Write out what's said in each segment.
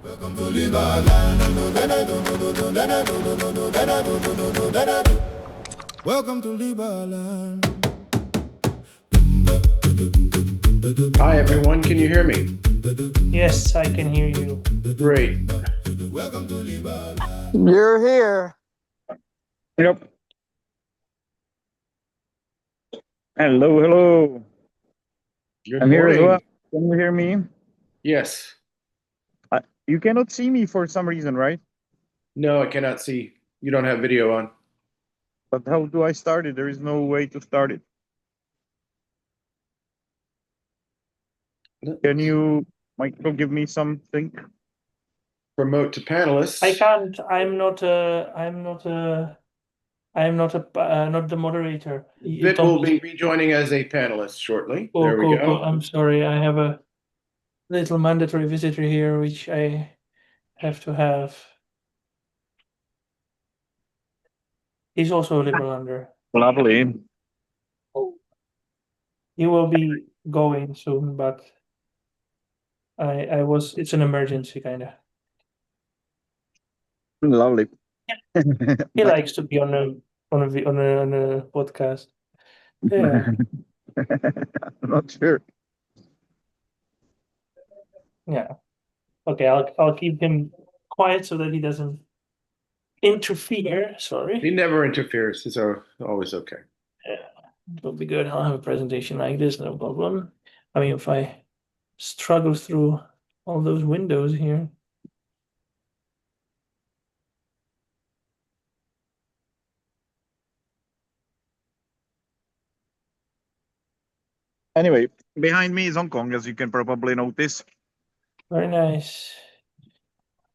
Welcome to Liberland. Welcome to Liberland. Hi, everyone. Can you hear me? Yes, I can hear you. Great. Welcome to Liberland. You're here. Yep. Hello, hello. Good I'm here as morning. well. Can you hear me? Yes. You cannot see me for some reason, right? No, I cannot see. You don't have video on. But how do I start it? There is no way to start it. Can you, Michael, give me something? Promote to panelists. I can't. Not the moderator. Vit will be rejoining as a panelist shortly. Cool, There we cool, go. cool. I'm sorry. I have a little mandatory visitor here, which I have to have. He's also a Liberlander. Lovely. He will be going soon, but it's an emergency kind of. Lovely. He likes to be on a podcast. Yeah. I'm not sure. Yeah. Okay, I'll keep him quiet so that he doesn't interfere. Sorry. He never interferes. He's always okay. Yeah, it'll be good. I'll have a presentation like this, no problem. I mean, if I struggle through all those windows here. Anyway, behind me is Hong Kong, as you can probably notice. Very nice.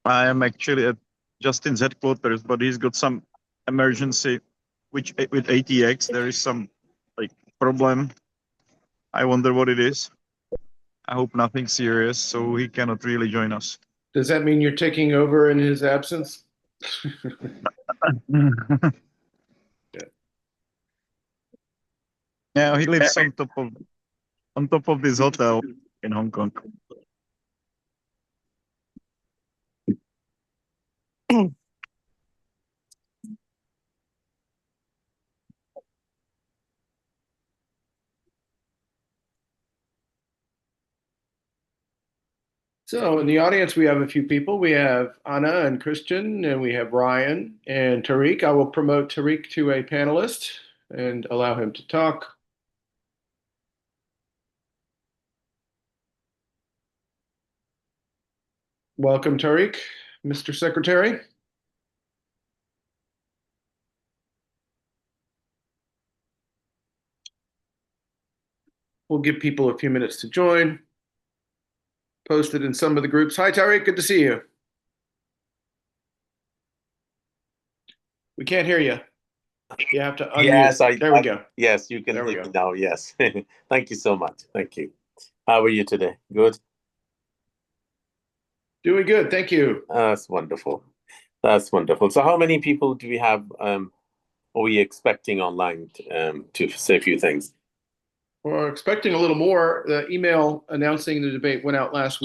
I am actually at Justin's headquarters, but he's got some emergency, which with ATX there is some problem. I wonder what it is. I hope nothing serious, so he cannot really join us. Does that mean you're taking over in his absence? Yeah, he lives on top of this hotel in Hong Kong. So in the audience, we have a few people. We have Anna and Christian, and we have Ryan and Tariq. I will promote Tariq to a panelist and allow him to talk. Welcome, Tariq, Mr. Secretary. We'll give people a few minutes to join. Posted in some of the groups. Hi, Tariq. Good to see you. We can't hear you. You have to unmute. Yes, there we go. Yes, you can There we hear me go. now. Yes. Thank you so much. Thank you. How are you today? Good? Doing good. Thank you. That's wonderful. That's wonderful. So how many people do we have, are we expecting online to say a few things? We're expecting a little more. The email announcing the debate went out last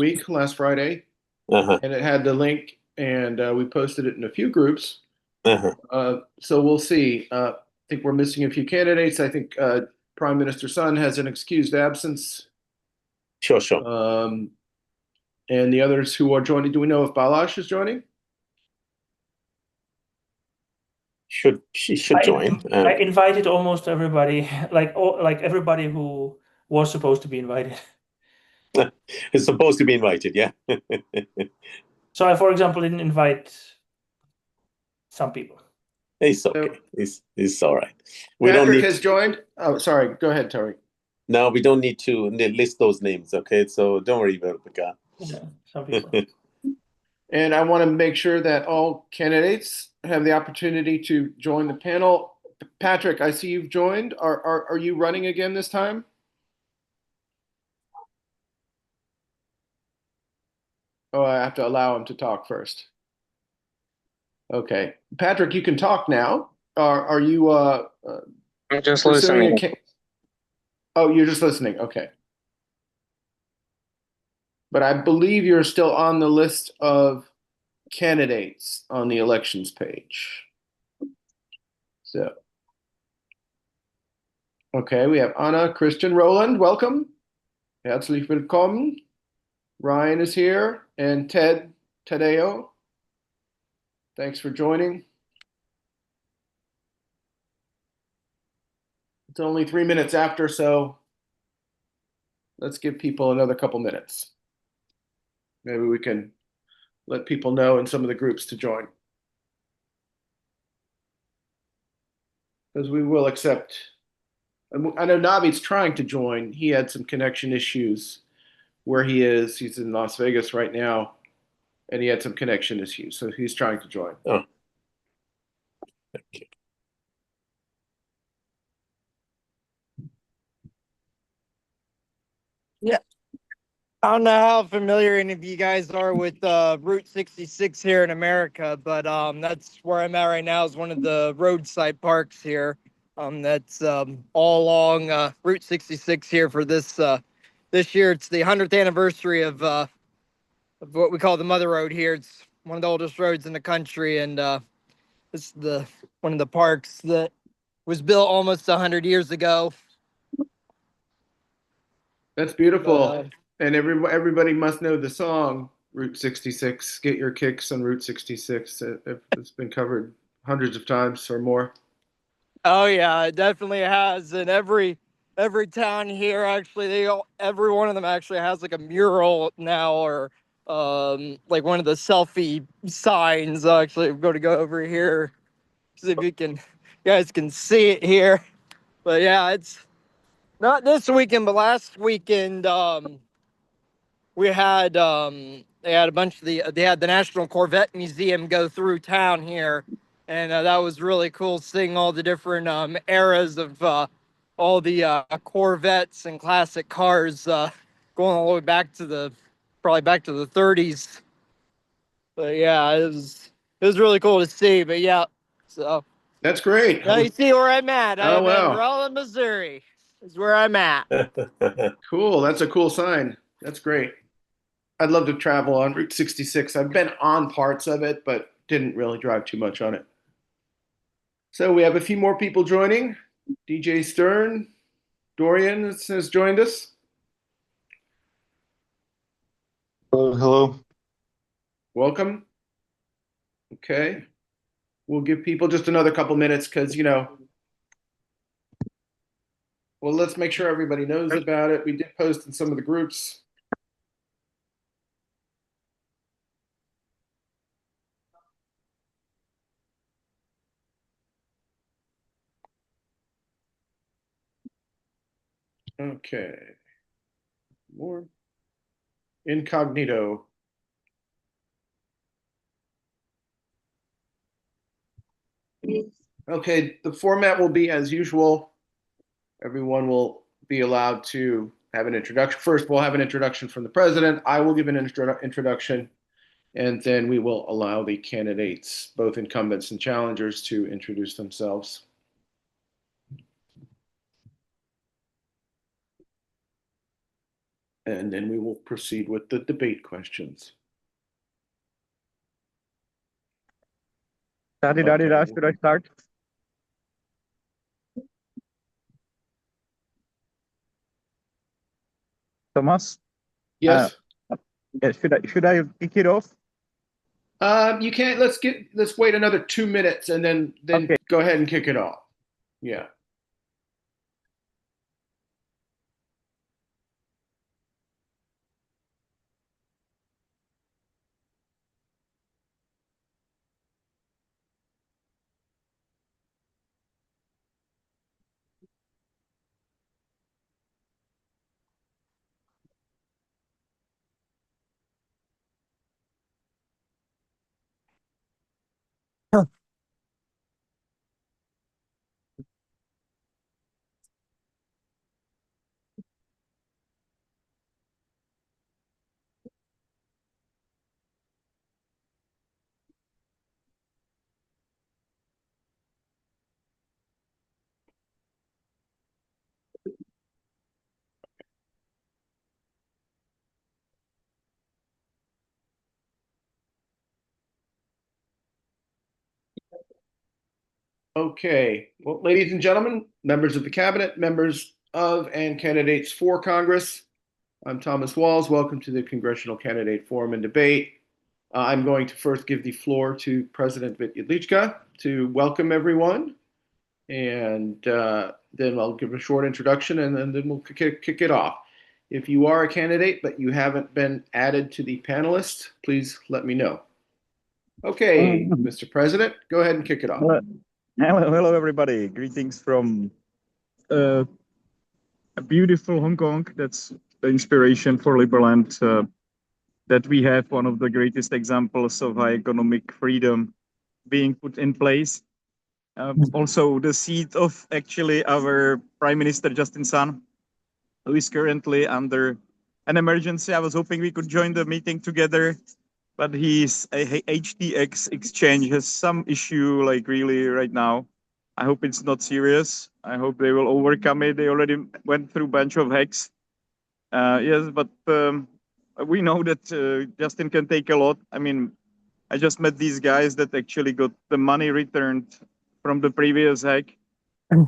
Friday, and it had the link, and we posted it in a few groups. So we'll see. I think we're missing a few candidates. I think Prime Minister Sun has an excused absence. Sure. And the others who are joining, do we know if Balash is joining? She should join. I invited almost everybody, like everybody who was supposed to be invited. It's supposed to be invited, yeah. So I, for example, didn't invite some people. It's okay. It's all right. Patrick has joined. Oh, sorry. Go ahead, Tariq. No, we don't need to list those names, okay? So don't worry about it, Pika. Yeah, some people. And I want to make sure that all candidates have the opportunity to join the panel. Patrick, I see you've joined. Are you running again this time? Oh, I have to allow him to talk first. Okay. Patrick, you can talk now. Are you I'm just listening. Oh, you're just listening. Okay. but I believe you're still on the list of candidates on the elections page. So, okay, we have Anna, Christian, Roland, welcome. Herzlich willkommen. Ryan is here, and Tadeo. Thanks for joining. It's only 3 minutes after, so let's give people another couple minutes. Maybe we can let people know in some of the groups to join. Because we will accept. I know Navi's trying to join. He had some connection issues where he is. He's in Las Vegas right now, and he had some connection issues, so he's trying to join. Oh, thank you. Yeah. I don't know how familiar any of you guys are with Route 66 here in America, but that's where I'm at right now. Is one of the roadside parks here. That's all along Route 66 here for this year. It's the 100th anniversary of what we call the Mother Road here. It's one of the oldest roads in the country, and it's the one of the parks that was built almost 100 years ago. That's beautiful. But, and everybody must know the song Route 66. Get your kicks on Route 66. It's been covered hundreds of times or more. Oh yeah, it definitely has. And every town here actually, every one of them actually has like a mural now, or like one of the selfie signs. Actually, I'm going to go over here, see if you guys can see it here. But yeah, it's not this weekend, but last weekend. We had they had a bunch of they had the National Corvette Museum go through town here, and that was really cool seeing all the different eras of all the Corvettes and classic cars going all the way back to probably back to the 30s. But yeah, it was really cool to see. But yeah, so That's great. now you see where I'm at. Oh, I'm in wow. Roland, Missouri. Is where I'm at. Cool. That's a cool sign. That's great. I'd love to travel on Route 66. I've been on parts of it, but didn't really drive too much on it. So we have a few more people joining. DJ Stern, Dorian has joined us. Hello. Welcome. Okay. We'll give people just another couple minutes because, well, let's make sure everybody knows about it. We did post in some of the groups. Okay. More incognito. Okay, the format will be as usual. Everyone will be allowed to have an introduction. First, we'll have an introduction from the president. I will give an introduction, and then we will allow the candidates, both incumbents and challengers, to introduce themselves. And then we will proceed with the debate questions. Should I start? Thomas? Yes. Yeah, should I kick it off? You can't. Let's wait another 2 minutes and then Okay. go ahead and kick it off. Yeah. Okay, well, ladies and gentlemen, members of the cabinet, members of and candidates for Congress, I'm Thomas Walls. Welcome to the Congressional Candidate Forum and Debate. I'm going to first give the floor to President Vitya to welcome everyone, and then I'll give a short introduction, and then we'll kick it off. If you are a candidate but you haven't been added to the panelists, please let me know. Okay, Mr. President, go ahead and kick it off. Hello, everybody. Greetings from a beautiful Hong Kong. That's the inspiration for Liberland, that we have one of the greatest examples of high economic freedom being put in place. Also, the seat of actually our Prime Minister Justin Sun, who is currently under an emergency. I was hoping we could join the meeting together, but his HTX exchange has some issue, like really right now. I hope it's not serious. I hope they will overcome it. They already went through a bunch of hacks. Yes, but we know that Justin can take a lot. I mean, I just met these guys that actually got the money returned from the previous hack.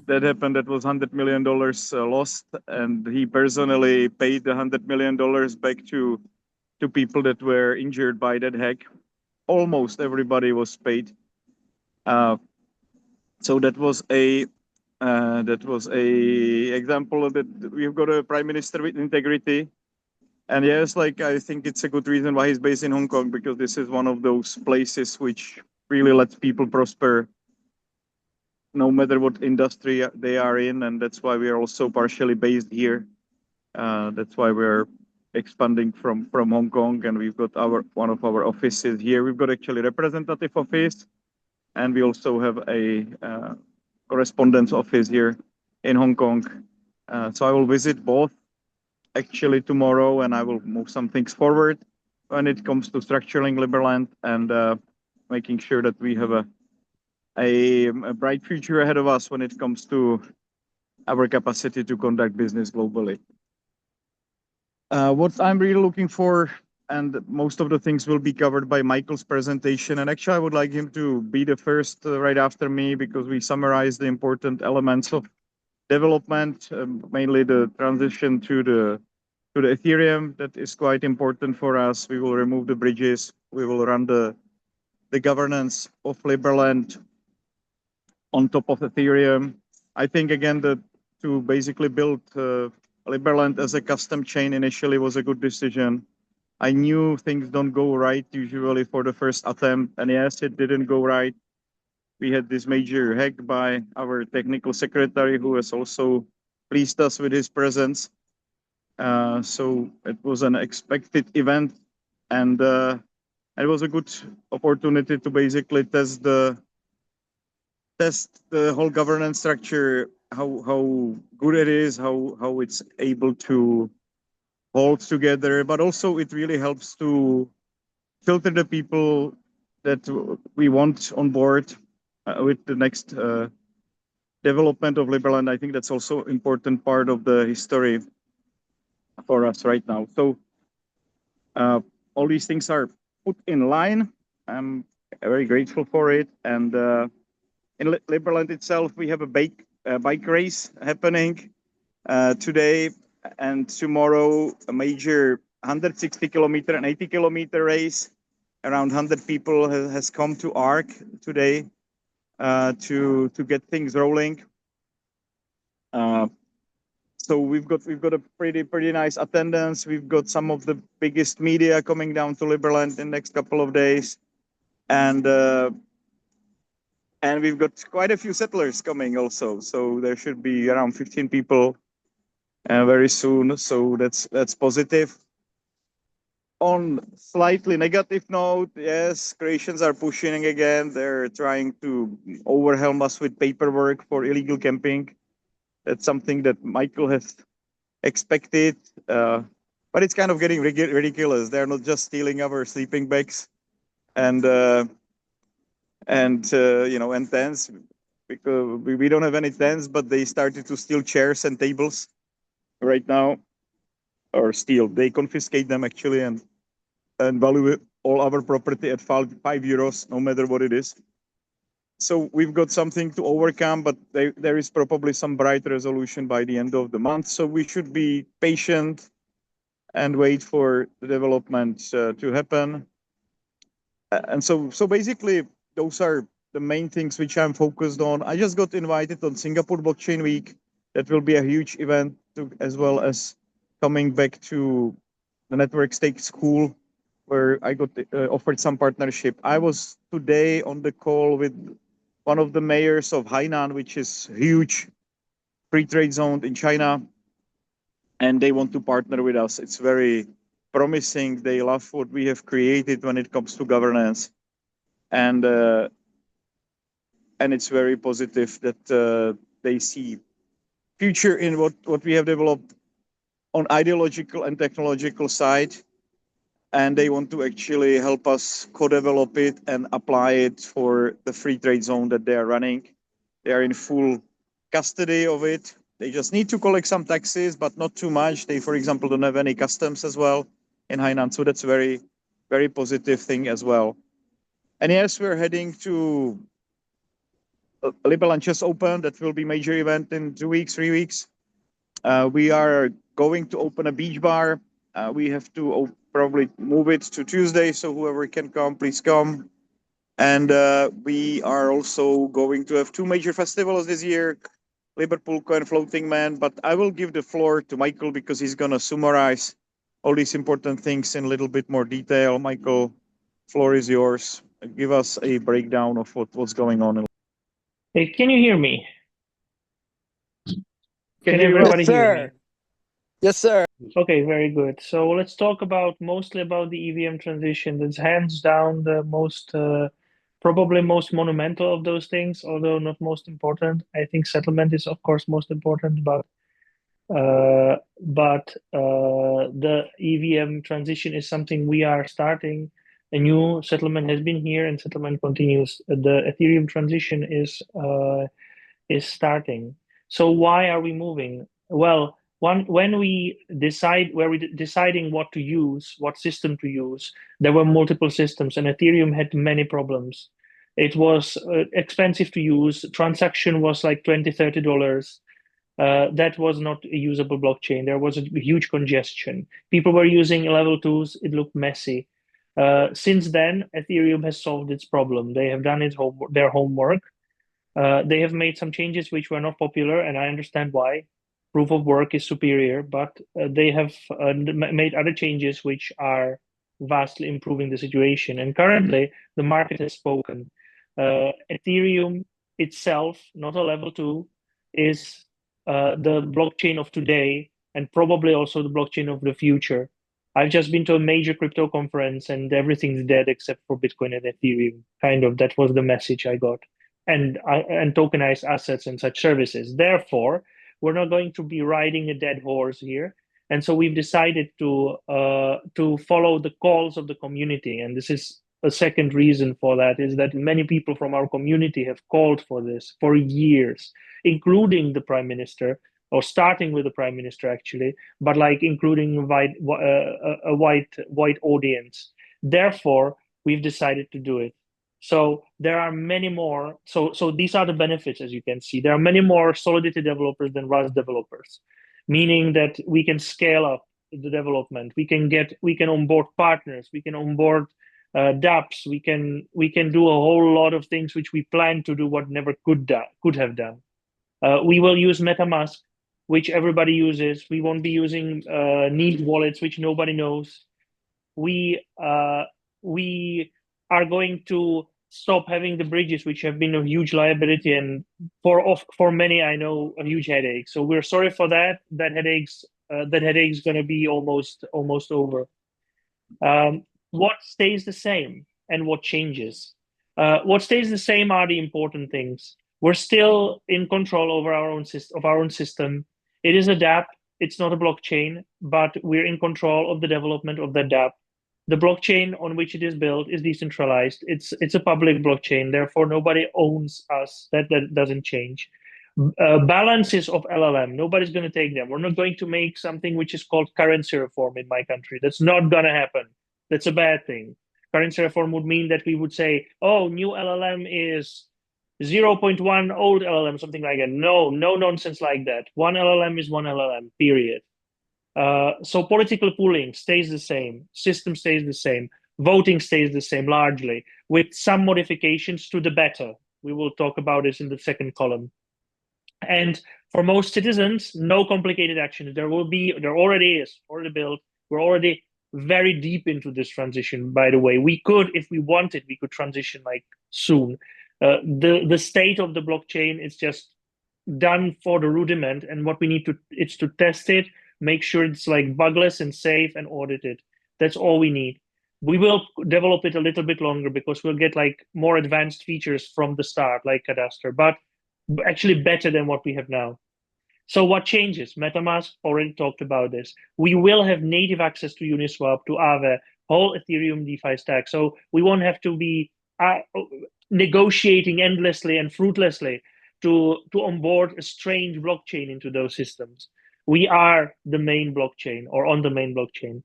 That happened. That was $100 million lost, and he personally paid the $100 million back to people that were injured by that hack. Almost everybody was paid. So that was a example that we've got a prime minister with integrity. And yes, like I think it's a good reason why he's based in Hong Kong, because this is one of those places which really lets people prosper, no matter what industry they are in, and that's why we are also partially based here. That's why we're expanding from Hong Kong, and we've got one of our offices here. We've got actually representative office, and we also have a correspondence office here in Hong Kong. So I will visit both actually tomorrow, and I will move some things forward when it comes to structuring Liberland and making sure that we have a bright future ahead of us when it comes to our capacity to conduct business globally. What I'm really looking for, and most of the things will be covered by Michael's presentation. And actually, I would like him to be the first right after me, because we summarize the important elements of development, mainly the transition to the Ethereum. That is quite important for us. We will remove the bridges. We will run the governance of Liberland on top of Ethereum. I think again that to basically build Liberland as a custom chain initially was a good decision. I knew things don't go right usually for the first attempt, and yes, it didn't go right. We had this major hack by our technical secretary, who has also pleased us with his presence. So it was an expected event, and it was a good opportunity to basically test the whole governance structure, how good it is, how it's able to hold together, but also it really helps to filter the people that we want on board with the next development of Liberland. I think that's also important part of the history for us right now. So all these things are put in line. I'm very grateful for it. And in Liberland itself, we have a bike race happening today and tomorrow, a major 160 kilometer and 80 kilometer race. Around 100 people has come to ARC today to get things rolling. So we've got a pretty nice attendance. We've got some of the biggest media coming down to Liberland in the next couple of days, and we've got quite a few settlers coming also. So there should be around 15 people very soon. So that's positive. On slightly negative note, yes, Croatians are pushing again. They're trying to overwhelm us with paperwork for illegal camping. That's something that Michael has expected, but it's kind of getting ridiculous. They're not just stealing our sleeping bags and tents, because we don't have any tents, but they started to steal chairs and tables right now, or steal. They confiscate them actually and value all our property at €5, no matter what it is. So we've got something to overcome, but there is probably some bright resolution by the end of the month. So we should be patient and wait for the development to happen. And so basically, those are the main things which I'm focused on. I just got invited on Singapore Blockchain Week. That will be a huge event, as well as coming back to the Network Stake School, where I got offered some partnership. I was today on the call with one of the mayors of Hainan, which is huge free trade zone in China, and they want to partner with us. It's very promising. They love what we have created when it comes to governance, and it's very positive that they see future in what we have developed on ideological and technological side, and they want to actually help us co-develop it and apply it for the free trade zone that they are running. They are in full custody of it. They just need to collect some taxes, but not too much. They, for example, don't have any customs as well in Hainan, so that's a very, very positive thing as well. And yes, we're heading to Liberland Chess Open. That will be major event in 2 weeks, 3 weeks. We are going to open a beach bar. We have to probably move it to Tuesday, so whoever can come, please come. And we are also going to have 2 major festivals this year, Liverpool and Floating Man. But I will give the floor to Michael because he's going to summarize all these important things in a little bit more detail. Michael, floor is yours. Give us a breakdown of what's going on. Hey, can you hear me? Can hear you. everybody Yes, hear me? sir. Yes, sir. Okay, very good. So let's talk mostly about the EVM transition. That's hands down the most, probably most monumental of those things, although not most important. I think settlement is, of course, most important, but the EVM transition is something we are starting. A new settlement has been here, and settlement continues. The Ethereum transition is starting. So why are we moving? Well, when we deciding what to use, what system to use, there were multiple systems, and Ethereum had many problems. It was expensive to use. Transaction was like $20-$30. That was not a usable blockchain. There was a huge congestion. People were using level 2s. It looked messy. Since then, Ethereum has solved its problem. They have done their homework. They have made some changes which were not popular, and I understand why. Proof of work is superior, but they have made other changes which are vastly improving the situation. And currently, the market has spoken. Ethereum itself, not a level 2, is the blockchain of today and probably also the blockchain of the future. I've just been to a major crypto conference and everything's dead except for Bitcoin and Ethereum. Kind of, that was the message I got. And tokenized assets and such services. Therefore, we're not going to be riding a dead horse here. And so we've decided to follow the calls of the community. And this is a second reason for that, is that many people from our community have called for this for years, including the Prime Minister, or starting with the Prime Minister actually, but like including a white audience. Therefore, we've decided to do it. So there are many more. So these are the benefits, as you can see. There are many more Solidity developers than Rust developers, meaning that we can scale up the development. We can onboard partners. We can onboard dApps. We can do a whole lot of things which we plan to do, what never could have done. We will use MetaMask, which everybody uses. We won't be using neat wallets, which nobody knows. We are going to stop having the bridges, which have been a huge liability and for many, I know, a huge headache. So we're sorry for that. That headache's going to be almost over. What stays the same and what changes? What stays the same are the important things. We're still in control over our own system. It is a dApp. It's not a blockchain, but we're in control of the development of the dApp. The blockchain on which it is built is decentralized. It's a public blockchain. Therefore, nobody owns us. That doesn't change. Balances of LLM, nobody's going to take them. We're not going to make something which is called currency reform in my country. That's not going to happen. That's a bad thing. Currency reform would mean that we would say, oh, new LLM is 0.1 old LLM, something like that. No nonsense like that. One LLM is one LLM, period. So political pooling stays the same, system stays the same, voting stays the same largely, with some modifications to the better. We will talk about this in the second column. And for most citizens, no complicated actions. There already is, already built. We're already very deep into this transition, by the way. We could, if we wanted, we could transition like soon. The state of the blockchain is just done for the rudiment, and what we need to it's to test it, make sure it's like bugless and safe and audited. That's all we need. We will develop it a little bit longer because we'll get like more advanced features from the start, like Cadastre, but actually better than what we have now. So what changes? MetaMask already talked about this. We will have native access to Uniswap, to Aave, whole Ethereum DeFi stack. So we won't have to be negotiating endlessly and fruitlessly to onboard a strange blockchain into those systems. We are the main blockchain, or on the main blockchain.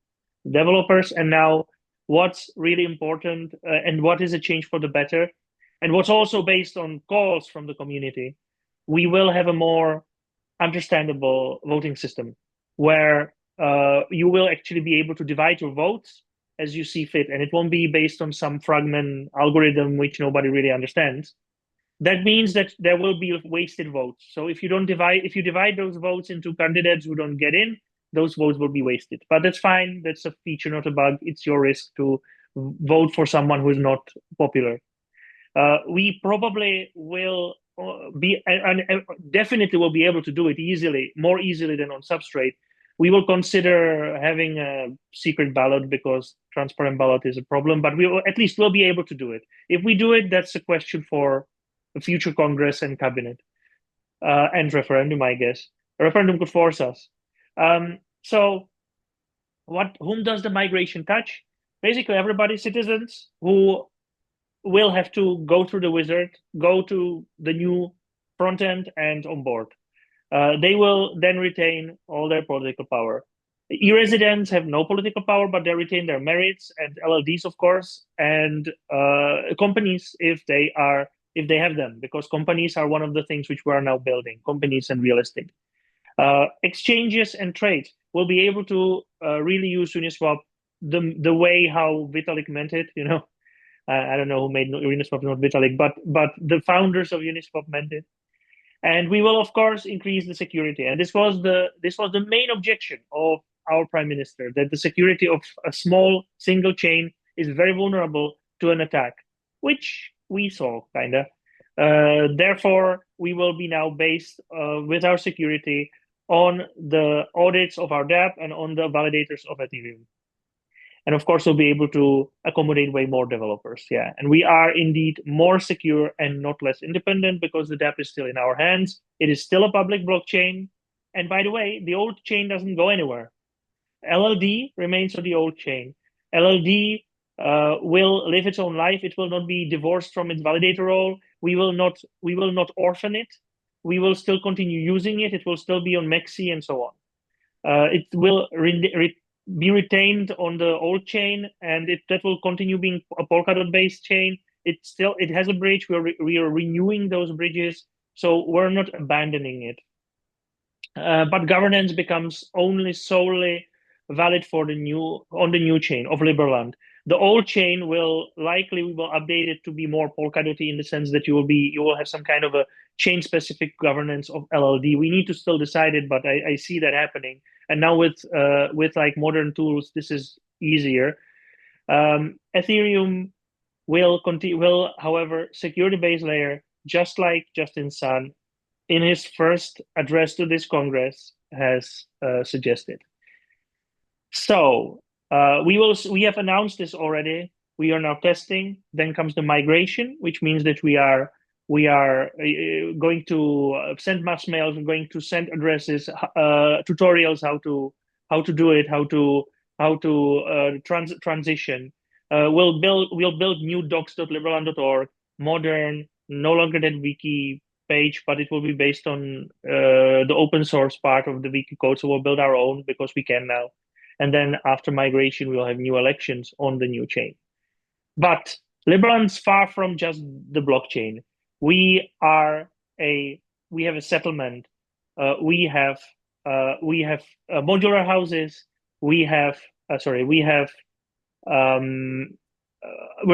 Developers, and now what's really important and what is a change for the better, and what's also based on calls from the community, we will have a more understandable voting system where you will actually be able to divide your votes as you see fit, and it won't be based on some fragment algorithm which nobody really understands. That means that there will be wasted votes. So if you divide those votes into candidates who don't get in, those votes will be wasted. But that's fine. That's a feature, not a bug. It's your risk to vote for someone who is not popular. We probably will be, and definitely will be able to do it easily, more easily than on Substrate. We will consider having a secret ballot because transparent ballot is a problem, but we will at least will be able to do it. If we do it, that's a question for a future Congress and cabinet and referendum, I guess. A referendum could force us. So whom does the migration touch? Basically everybody, citizens who will have to go through the wizard, go to the new front end and on board. They will then retain all their political power. E-residents have no political power, but they retain their merits, and LLDs, of course, and companies if they have them, because companies are one of the things which we are now building, companies and real estate. Exchanges and trades will be able to really use Uniswap the way how Vitalik meant it, you know. I don't know who made Uniswap, not Vitalik, but the founders of Uniswap meant it. And we will, of course, increase the security. And this was the main objection of our prime minister, that the security of a small single chain is very vulnerable to an attack, which we saw, kind of. Therefore, we will be now based with our security on the audits of our dApp and on the validators of Ethereum. And of course, we'll be able to accommodate way more developers. Yeah, and we are indeed more secure and not less independent because the dApp is still in our hands. It is still a public blockchain. And by the way, the old chain doesn't go anywhere. LLD remains on the old chain. LLD will live its own life. It will not be divorced from its validator role. We will not orphan it. We will still continue using it. It will still be on Mexi and so on. It will be retained on the old chain, and that will continue being a Polkadot-based chain. It has a bridge. We are renewing those bridges, so we're not abandoning it. But governance becomes only solely valid for the new chain of Liberland. The old chain we will update it to be more Polkadot-y in the sense that you will have some kind of a chain-specific governance of LLD. We need to still decide it, but I see that happening. And now with like modern tools, this is easier. Ethereum will, however, secure the base layer, just like Justin Sun in his first address to this Congress has suggested. So we have announced this already. We are now testing. Then comes the migration, which means that we are going to send mass mails. We're going to send addresses, tutorials how to do it, how to transition. We'll build new docs.liberland.org, modern, no longer that wiki page, but it will be based on the open source part of the wiki code. So we'll build our own because we can now. And then after migration, we'll have new elections on the new chain. But Liberland's far from just the blockchain. We have a settlement. We have modular houses. We're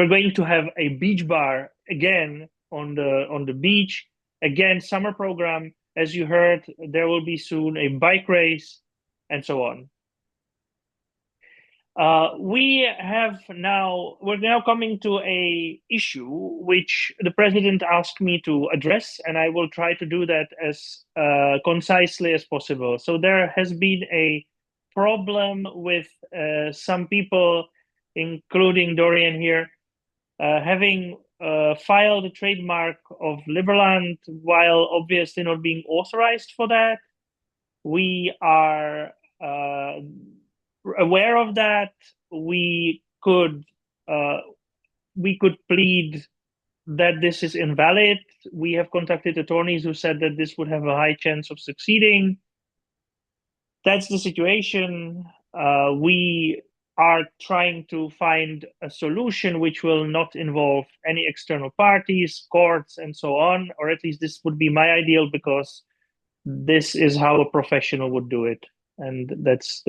going to have a beach bar again on the beach. Again, summer program. As you heard, there will be soon a bike race and so on. We're now coming to a issue which the president asked me to address, and I will try to do that as concisely as possible. So there has been a problem with some people, including Dorian here, having filed a trademark of Liberland while obviously not being authorized for that. We are aware of that. We could plead that this is invalid. We have contacted attorneys who said that this would have a high chance of succeeding. That's the situation. We are trying to find a solution which will not involve any external parties, courts, and so on, or at least this would be my ideal, because this is how a professional would do it. And that's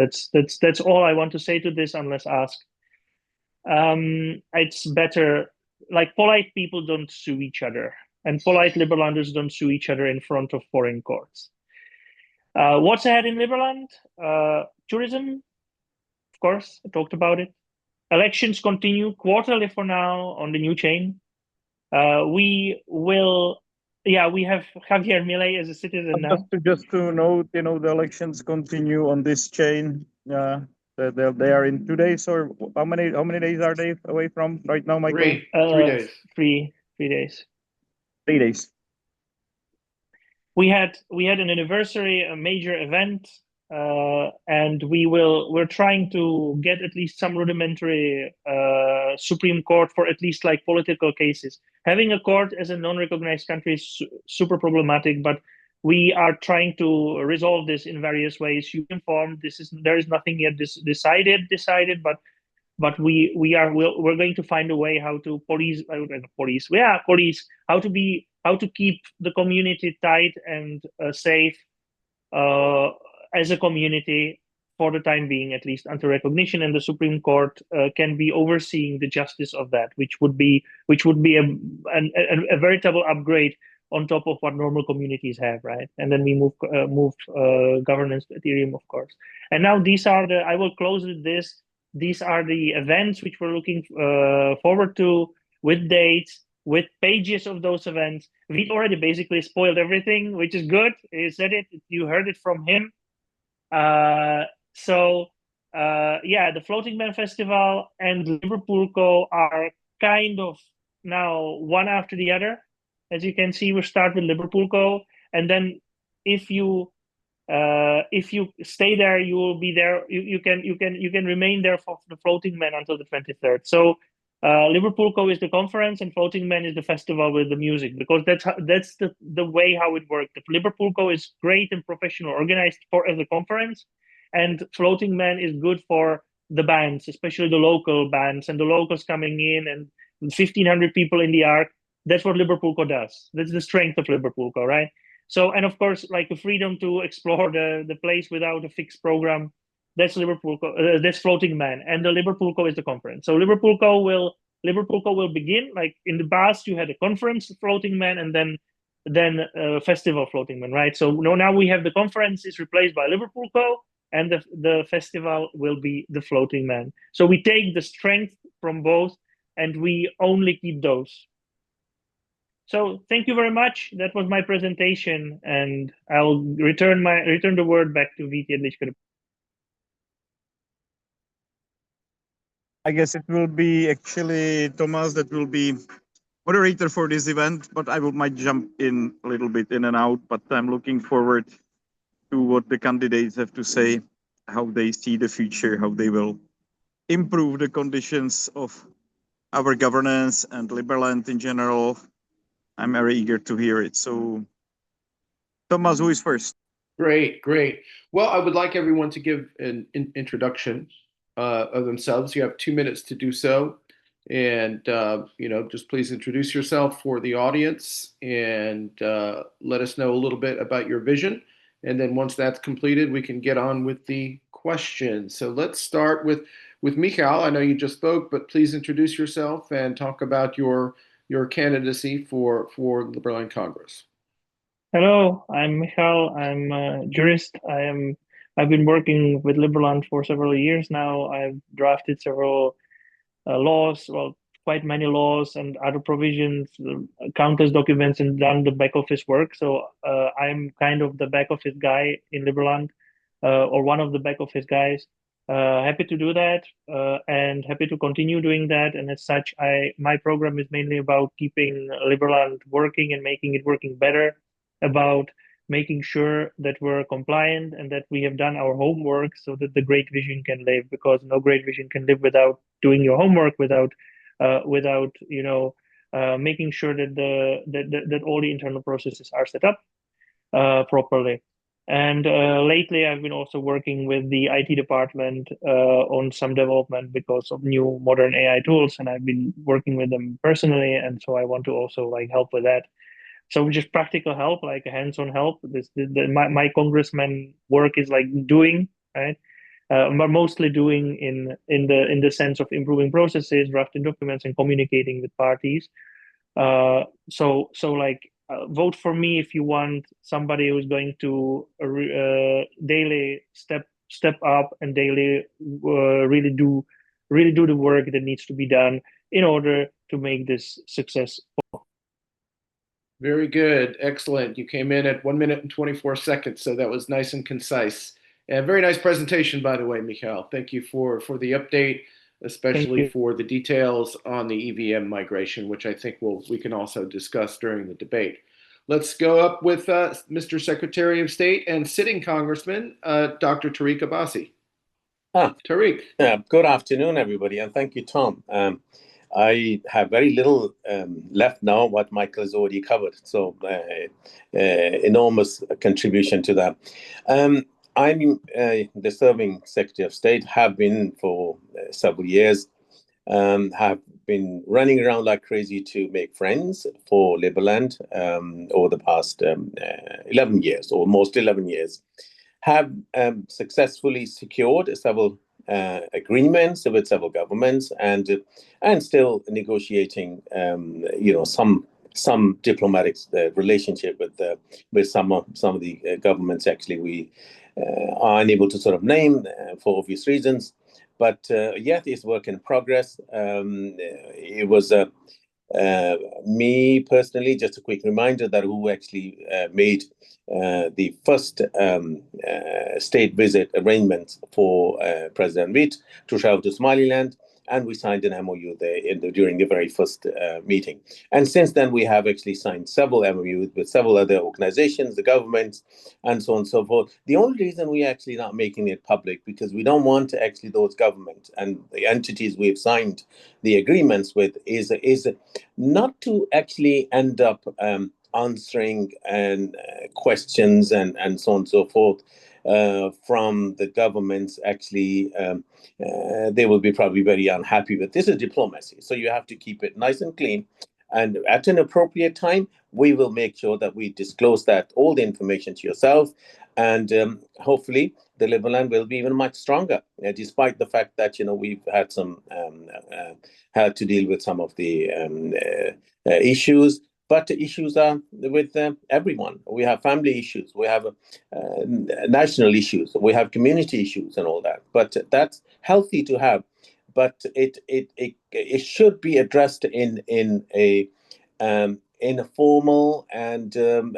all I want to say to this, unless asked. It's better, like, polite people don't sue each other, and polite Liberlanders don't sue each other in front of foreign courts. What's ahead in Liberland? Tourism, of course, I talked about it. Elections continue quarterly for now on the new chain. We have Javier Milei as a citizen now. Just to note, the elections continue on this chain. They are in 2 days, or how many days are they away from right now, Michael? 3 days. 3 days. 3 days. We had an anniversary, a major event, and we're trying to get at least some rudimentary Supreme Court for at least like political cases. Having a court as a non-recognized country is super problematic, but we are trying to resolve this in various ways. You informed, there is nothing yet decided, but we're going to find a way how to police, how to keep the community tight and safe as a community for the time being, at least until recognition, and the Supreme Court can be overseeing the justice of that, which would be a veritable upgrade on top of what normal communities have, right? And then we move governance to Ethereum, of course. And now I will close with this. These are the events which we're looking forward to, with dates, with pages of those events. We already basically spoiled everything, which is good. He said it, you heard it from him. The Floating Man Festival and Liverpoolco are kind of now one after the other. As you can see, we start with Liverpoolco, and then if you stay there, you will be there. You can remain there for the Floating Man until the 23rd. So Liverpoolco is the conference, and Floating Man is the festival with the music, because that's the way how it worked. Liverpoolco is great and professional organized as a conference, and Floating Man is good for the bands, especially the local bands and the locals coming in, and 1,500 people in the Ark. That's what Liverpoolco does. That's the strength of Liverpoolco, right? So, and of course, like the freedom to explore the place without a fixed program, that's Liverpoolco, that's Floating Man, and the Liverpoolco is the conference. So Liverpoolco will begin, like in the past you had a conference Floating Man and then festival Floating Man, right? So now we have the conference is replaced by Liverpoolco, and the festival will be the Floating Man. So we take the strength from both and we only keep those. So thank you very much. That was my presentation, and I'll return the word back to Viti Jedlička. I guess it will be actually Thomas that will be moderator for this event, but I might jump in a little bit in and out. But I'm looking forward to what the candidates have to say, how they see the future, how they will improve the conditions of our governance and Liberland in general. I'm very eager to hear it. So, Thomas, who is first? Great. Well, I would like everyone to give an introduction of themselves. You have 2 minutes to do so. And, just please introduce yourself for the audience and let us know a little bit about your vision. And then once that's completed, we can get on with the questions. So let's start with Michal. I know you just spoke, but please introduce yourself and talk about your candidacy for Liberland Congress. Hello, I'm Michal. I'm a jurist. I've been working with Liberland for several years now. I've drafted several laws, well, quite many laws and other provisions, countless documents, and done the back office work. So I'm kind of the back office guy in Liberland, or one of the back office guys. Happy to do that, and happy to continue doing that. And as such, my program is mainly about keeping Liberland working and making it working better, about making sure that we're compliant and that we have done our homework so that the great vision can live, because no great vision can live without doing your homework, without making sure that that all the internal processes are set up properly. And lately, I've been also working with the IT department on some development because of new modern AI tools, and I've been working with them personally, and so I want to also help with that. So just practical help, like hands-on help. My congressman work is doing, right, but mostly doing in the sense of improving processes, drafting documents, and communicating with parties. Vote for me if you want somebody who's going to daily step up and daily really do the work that needs to be done in order to make this success. Very good. Excellent. You came in at 1 minute and 24 seconds, so that was nice and concise. And very nice presentation, by the way, Michal. Thank you for the update, especially for the details on the EVM migration, which I think we can also discuss during the debate. Let's go up with Mr. Secretary of State and sitting Congressman, Dr. Tariq Abbasi. Tariq. Good afternoon, everybody, and thank you, Tom. I have very little left now, what Michael has already covered. So enormous contribution to that. I'm the serving Secretary of State, have been for several years, have been running around like crazy to make friends for Liberland over the past 11 years, almost 11 years. Have successfully secured several agreements with several governments, and still negotiating, some diplomatic relationship with some of the governments. Actually, we are unable to sort of name for obvious reasons, but yet it's work in progress. It was me personally, just a quick reminder that who actually made the first state visit arrangement for President Witt to travel to Somaliland, and we signed an MOU there during the very first meeting. And since then, we have actually signed several MOUs with several other organizations, the governments, and so on and so forth. The only reason we actually not making it public, because we don't want actually those governments and the entities we've signed the agreements with is not to actually end up answering questions and so on and so forth from the governments. Actually, they will be probably very unhappy with this. Is diplomacy, so you have to keep it nice and clean. And at an appropriate time, we will make sure that we disclose that all the information to yourself, and hopefully the Liberland will be even much stronger, despite the fact that we've had had to deal with some of the issues. But the issues are with everyone. We have family issues, we have national issues, we have community issues, and all that. But that's healthy to have. But it should be addressed in a formal and in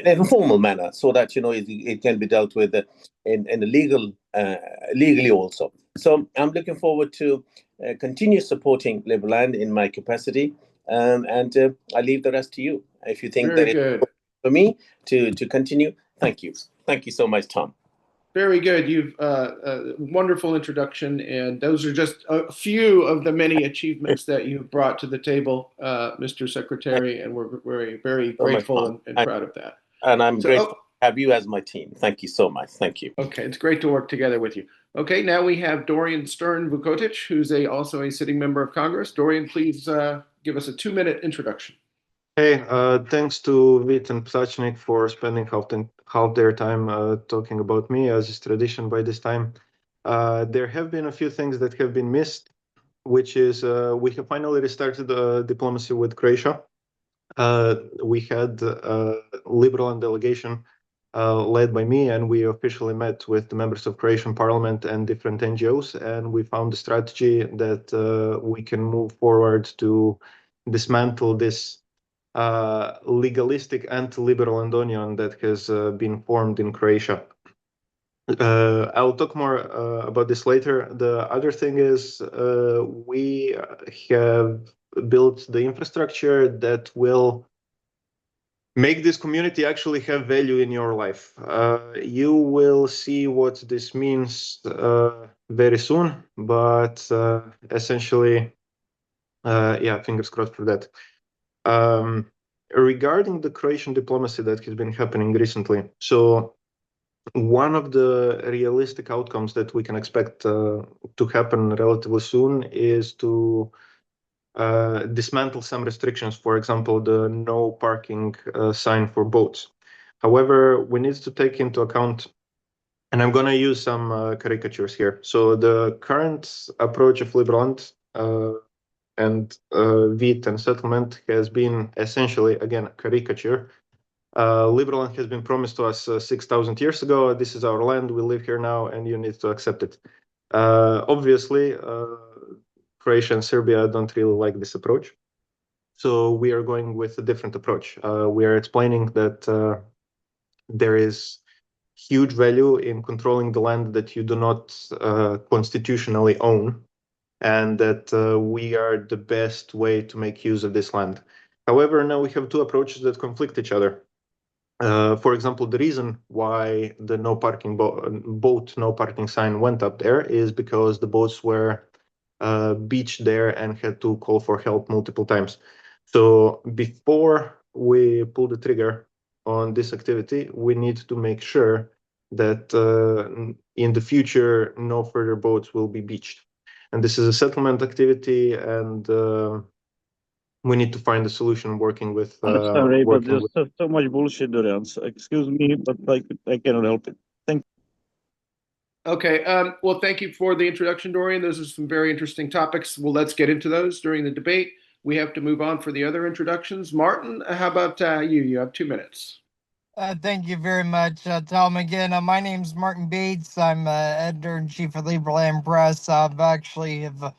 a formal manner, so that it can be dealt with in a legally also. So I'm looking forward to continue supporting Liberland in my capacity. And I leave the rest to you. If you think that it's for me to continue, thank you. Thank you so much, Tom. Very good. You've wonderful introduction, and those are just a few of the many achievements that you've brought to the table, Mr. Secretary, and we're very, very grateful and proud of that. And I'm grateful to have you as my team. Thank you so much. Thank you. Okay, it's great to work together with you. Okay, now we have Dorian Stern Vukotic, who's also a sitting member of Congress. Dorian, please give us a 2-minute introduction. Hey, thanks to Vit and Psachnik for spending half their time talking about me, as is tradition by this time. There have been a few things that have been missed, which is we have finally restarted diplomacy with Croatia. We had a Liberland delegation led by me, and we officially met with the members of Croatian Parliament and different NGOs, and we found a strategy that we can move forward to dismantle this legalistic anti-liberal Andonian that has been formed in Croatia. I'll talk more about this later. The other thing is we have built the infrastructure that will make this community actually have value in your life. You will see what this means very soon, but essentially, yeah, fingers crossed for that. Regarding the Croatian diplomacy that has been happening recently, so one of the realistic outcomes that we can expect to happen relatively soon is to dismantle some restrictions, for example, the no parking sign for boats. However, we need to take into account, and I'm going to use some caricatures here. So the current approach of Liberland and Vit and settlement has been essentially, again, a caricature. Liberland has been promised to us 6,000 years ago. This is our land. We live here now, and you need to accept it. Obviously, Croatia and Serbia don't really like this approach. So we are going with a different approach. We are explaining that there is huge value in controlling the land that you do not constitutionally own, and that we are the best way to make use of this land. However, now we have two approaches that conflict each other. For example, the reason why the no parking boat no parking sign went up there is because the boats were beached there and had to call for help multiple times. So before we pull the trigger on this activity, we need to make sure that in the future, no further boats will be beached. And this is a settlement activity, and we need to find a solution working with. I'm sorry, but there's so much bullshit around. So excuse me, but I cannot help it. Thank you. Okay, well, thank you for the introduction, Dorian. Those are some very interesting topics. Well, let's get into those during the debate. We have to move on for the other introductions. Martin, how about you? You have 2 minutes. Thank you very much, Tom. Again, my name's Martin Bates. I'm editor-in-chief of Liberland Press. I've actually have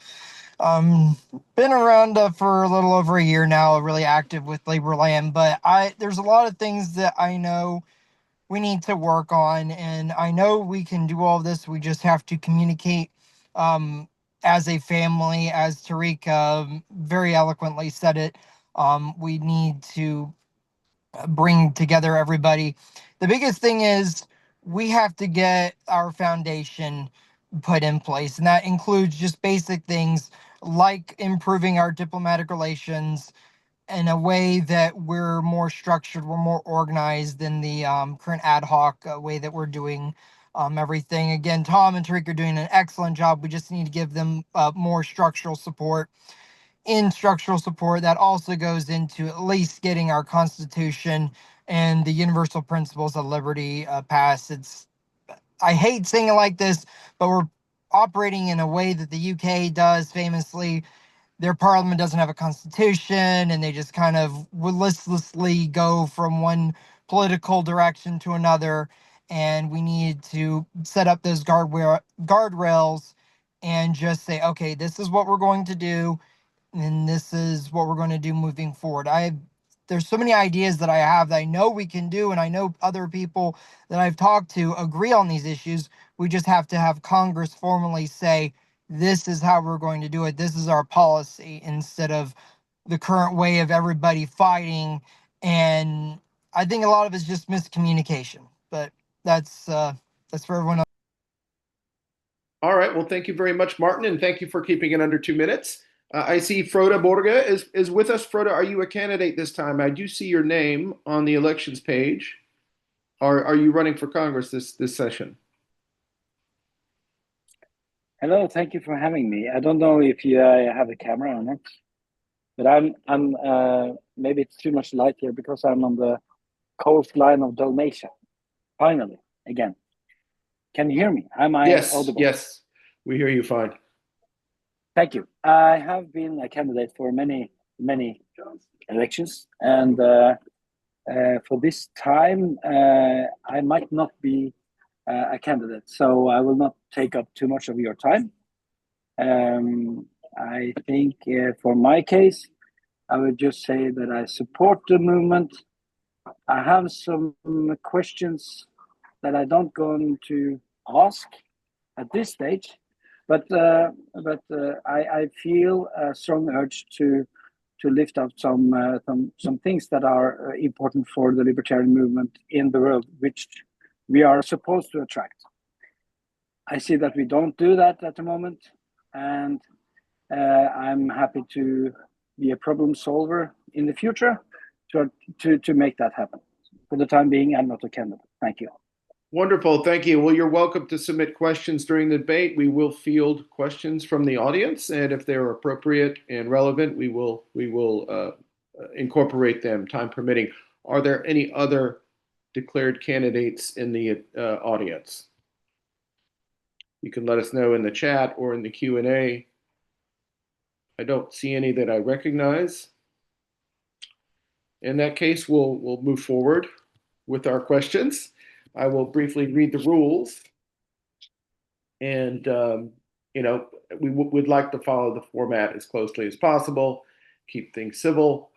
been around for a little over a year now, really active with Liberland. But there's a lot of things that I know we need to work on, and I know we can do all this. We just have to communicate as a family, as Tariq very eloquently said it. We need to bring together everybody. The biggest thing is we have to get our foundation put in place, and that includes just basic things like improving our diplomatic relations in a way that we're more structured, we're more organized than the current ad hoc way that we're doing everything. Again, Tom and Tariq are doing an excellent job. We just need to give them more structural support. In structural support, that also goes into at least getting our Constitution and the universal principles of liberty passed. I hate saying it like this, but we're operating in a way that the UK does famously. Their parliament doesn't have a constitution, and they just kind of listlessly go from one political direction to another. And we need to set up those guardrails and just say, okay, this is what we're going to do, and this is what we're going to do moving forward. There's so many ideas that I have that I know we can do, and I know other people that I've talked to agree on these issues. We just have to have Congress formally say, this is how we're going to do it. This is our policy, instead of the current way of everybody fighting. And I think a lot of it's just miscommunication, but that's for everyone else. All right. Well, thank you very much, Martin, and thank you for keeping it under 2 minutes. I see Frode Borga is with us. Frode, are you a candidate this time? I do see your name on the elections page. Are you running for Congress this session? Hello, thank you for having me. I don't know if you have a camera or not, but I'm maybe it's too much light here because I'm on the coastline of Dalmatia. Finally, again. Can you hear me? Am I Yes, audible? yes, we hear you fine. Thank you. I have been a candidate for many elections, and for this time, I might not be a candidate, so I will not take up too much of your time. I think for my case, I would just say that I support the movement. I have some questions that I don't go to ask at this stage, but I feel a strong urge to lift up some things that are important for the libertarian movement in the world, which we are supposed to attract. I see that we don't do that at the moment, and I'm happy to be a problem solver in the future to make that happen. For the time being, I'm not a candidate. Thank you. Wonderful, thank you. Well, you're welcome to submit questions during the debate. We will field questions from the audience, and if they're appropriate and relevant, we will incorporate them, time permitting. Are there any other declared candidates in the audience? You can let us know in the chat or in the Q&A. I don't see any that I recognize. In that case, we'll move forward with our questions. I will briefly read the rules. And, we would like to follow the format as closely as possible, keep things civil.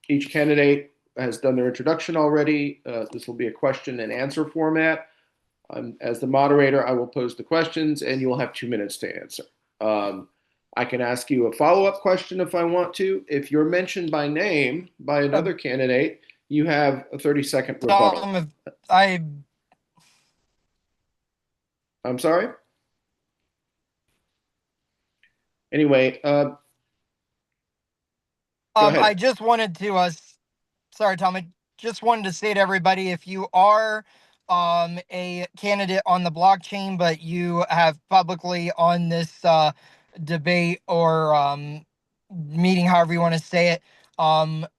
Each candidate has done their introduction already. This will be a question and answer format. As the moderator, I will pose the questions and you will have 2 minutes to answer. I can ask you a follow-up question if I want to. If you're mentioned by name by another candidate, you have a 30-second rebuttal. I'm sorry? Anyway, go ahead. I just wanted to, sorry, Tom, I just wanted to say to everybody, if you are a candidate on the blockchain, but you have publicly on this debate or meeting, however you want to say it,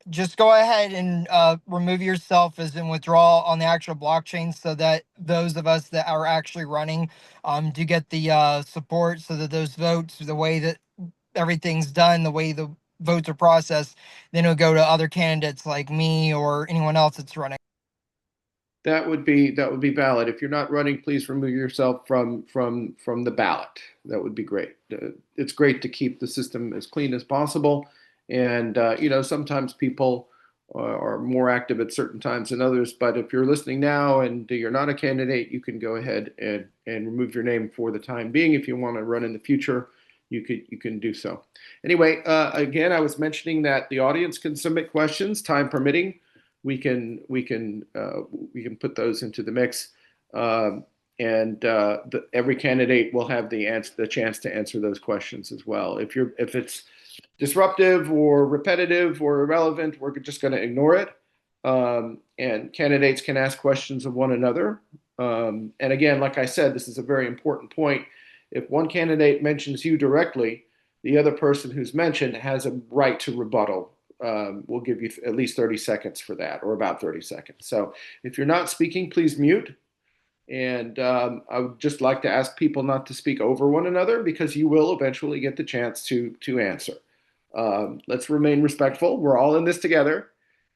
just go ahead and remove yourself as in withdraw on the actual blockchain so that those of us that are actually running do get the support so that those votes, the way that everything's done, the way the votes are processed, then it'll go to other candidates like me or anyone else that's running. That would be valid. If you're not running, please remove yourself from the ballot. That would be great. It's great to keep the system as clean as possible. And sometimes people are more active at certain times than others. But if you're listening now and you're not a candidate, you can go ahead and remove your name for the time being. If you want to run in the future, you can do so. Anyway, again, I was mentioning that the audience can submit questions, time permitting. We can put those into the mix, and every candidate will have the chance to answer those questions as well. If it's disruptive or repetitive or irrelevant, we're just going to ignore it. And candidates can ask questions of one another. And again, like I said, this is a very important point. If one candidate mentions you directly, the other person who's mentioned has a right to rebuttal. We'll give you at least 30 seconds for that, or about 30 seconds. So if you're not speaking, please mute. And I would just like to ask people not to speak over one another because you will eventually get the chance to answer. Let's remain respectful. We're all in this together,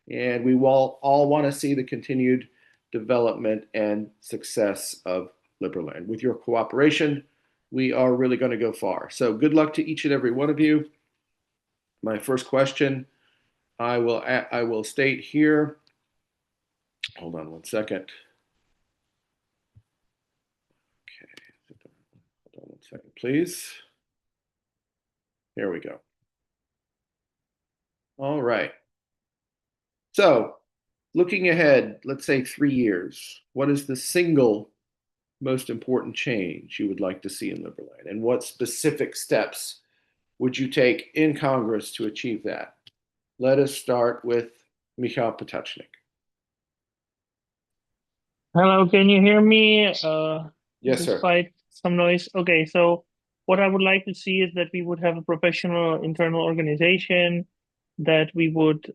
and we will all want to see the continued development and success of Liberland. With your cooperation, we are really going to go far. So good luck to each and every one of you. My first question, I will state here. Hold on one second. Okay, hold on one second, please. Here we go. All right. So, looking ahead, let's say 3 years, what is the single most important change you would like to see in Liberland, and what specific steps would you take in Congress to achieve that? Let us start with Michal Potocnik. Hello, can you hear me? Yes, sir. Despite some noise. Okay, so what I would like to see is that we would have a professional internal organization, that we would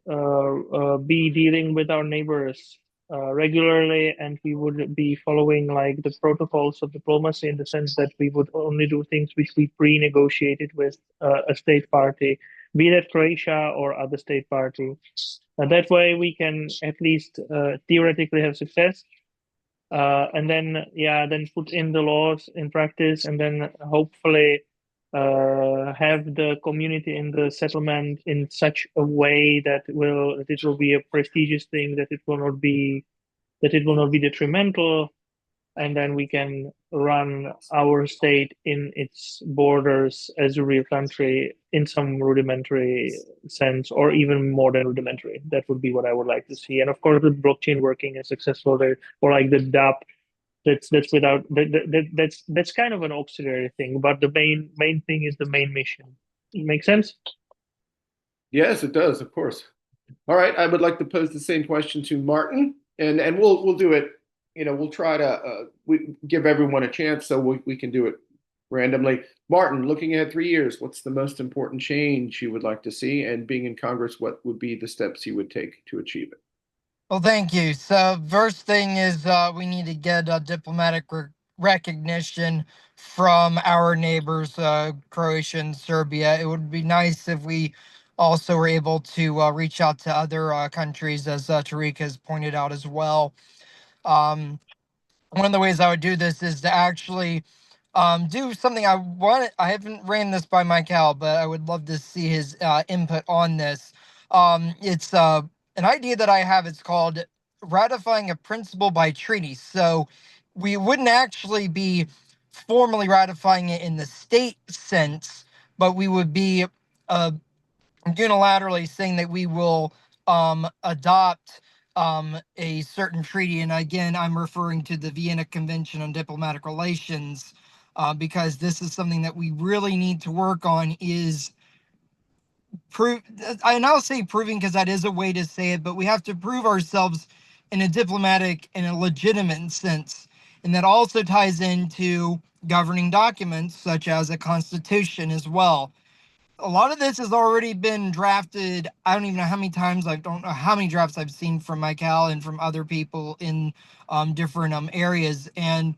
be dealing with our neighbors regularly, and we would be following like the protocols of diplomacy in the sense that we would only do things which we pre-negotiated with a state party, be that Croatia or other state party. That way we can at least theoretically have success. And then, yeah, then put in the laws in practice, and then hopefully have the community in the settlement in such a way that it will be a prestigious thing, that it will not be detrimental, and then we can run our state in its borders as a real country in some rudimentary sense, or even more than rudimentary. That would be what I would like to see. And of course, with blockchain working as successful, or like the DApp, that's kind of an auxiliary thing, but the main thing is the main mission. Make sense? Yes, it does, of course. All right, I would like to pose the same question to Martin, and we'll do it. We'll try to we give everyone a chance, so we can do it randomly. Martin, looking ahead 3 years, what's the most important change you would like to see? And being in Congress, what would be the steps you would take to achieve it? Well, thank you. So, first thing is we need to get diplomatic recognition from our neighbors, Croatia and Serbia. It would be nice if we also were able to reach out to other countries, as Tariq has pointed out as well. One of the ways I would do this is to actually do something I haven't ran this by Michael, but I would love to see his input on this. It's an idea that I have. It's called ratifying a principle by treaty. So we wouldn't actually be formally ratifying it in the state sense, but we would be unilaterally saying that we will adopt a certain treaty. And again, I'm referring to the Vienna Convention on Diplomatic Relations, because this is something that we really need to work on, is prove. And I'll say proving because that is a way to say it, but we have to prove ourselves in a diplomatic and a legitimate sense. And that also ties into governing documents such as a constitution as well. A lot of this has already been drafted. I don't even know how many times. I don't know how many drafts I've seen from Michael and from other people in different areas. And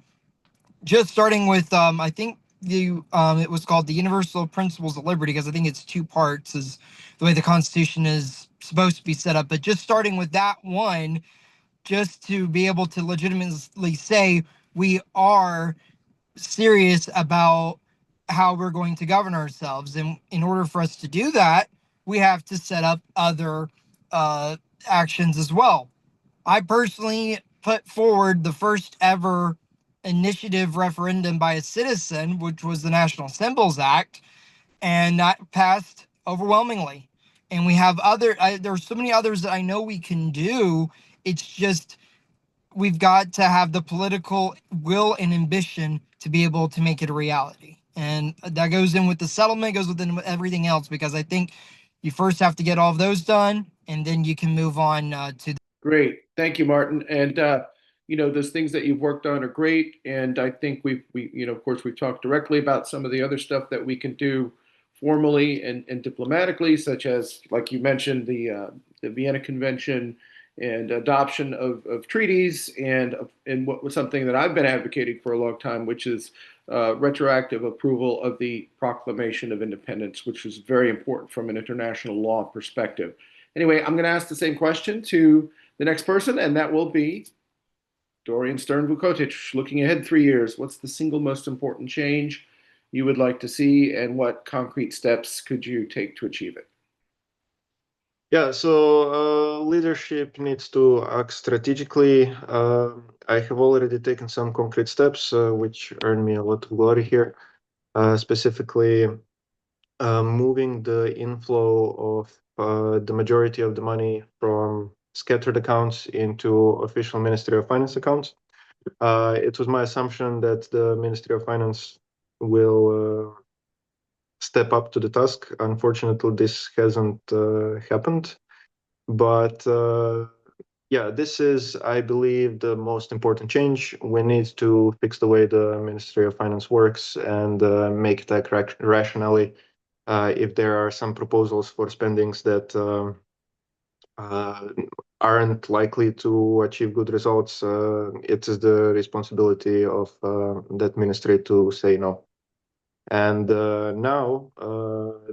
just starting with, I think it was called the Universal Principles of Liberty, because I think it's two parts, is the way the Constitution is supposed to be set up. But just starting with that one, just to be able to legitimately say we are serious about how we're going to govern ourselves. And in order for us to do that, we have to set up other actions as well. I personally put forward the first ever initiative referendum by a citizen, which was the National Symbols Act, and that passed overwhelmingly. And we have there's so many others that I know we can do. It's just we've got to have the political will and ambition to be able to make it a reality. And that goes in with the settlement, goes within everything else, because I think you first have to get all of those done, and then you can move on to. Great. Thank you, Martin. And, those things that you've worked on are great. And I think we of course, we've talked directly about some of the other stuff that we can do formally and diplomatically, such as, like you mentioned, the Vienna Convention and adoption of treaties, and what was something that I've been advocating for a long time, which is retroactive approval of the Proclamation of Independence, which is very important from an international law perspective. Anyway, I'm going to ask the same question to the next person, and that will be Dorian Stern Vukotic. Looking ahead 3 years, what's the single most important change you would like to see, and what concrete steps could you take to achieve it? Yeah, so leadership needs to act strategically. I have already taken some concrete steps, which earn me a lot of glory here. Specifically, moving the inflow of the majority of the money from scattered accounts into official Ministry of Finance accounts. It was my assumption that the Ministry of Finance will step up to the task. Unfortunately, this hasn't happened. But yeah, this is, I believe, the most important change. We need to fix the way the Ministry of Finance works and make it act rationally. If there are some proposals for spendings that aren't likely to achieve good results, it is the responsibility of that ministry to say no. And now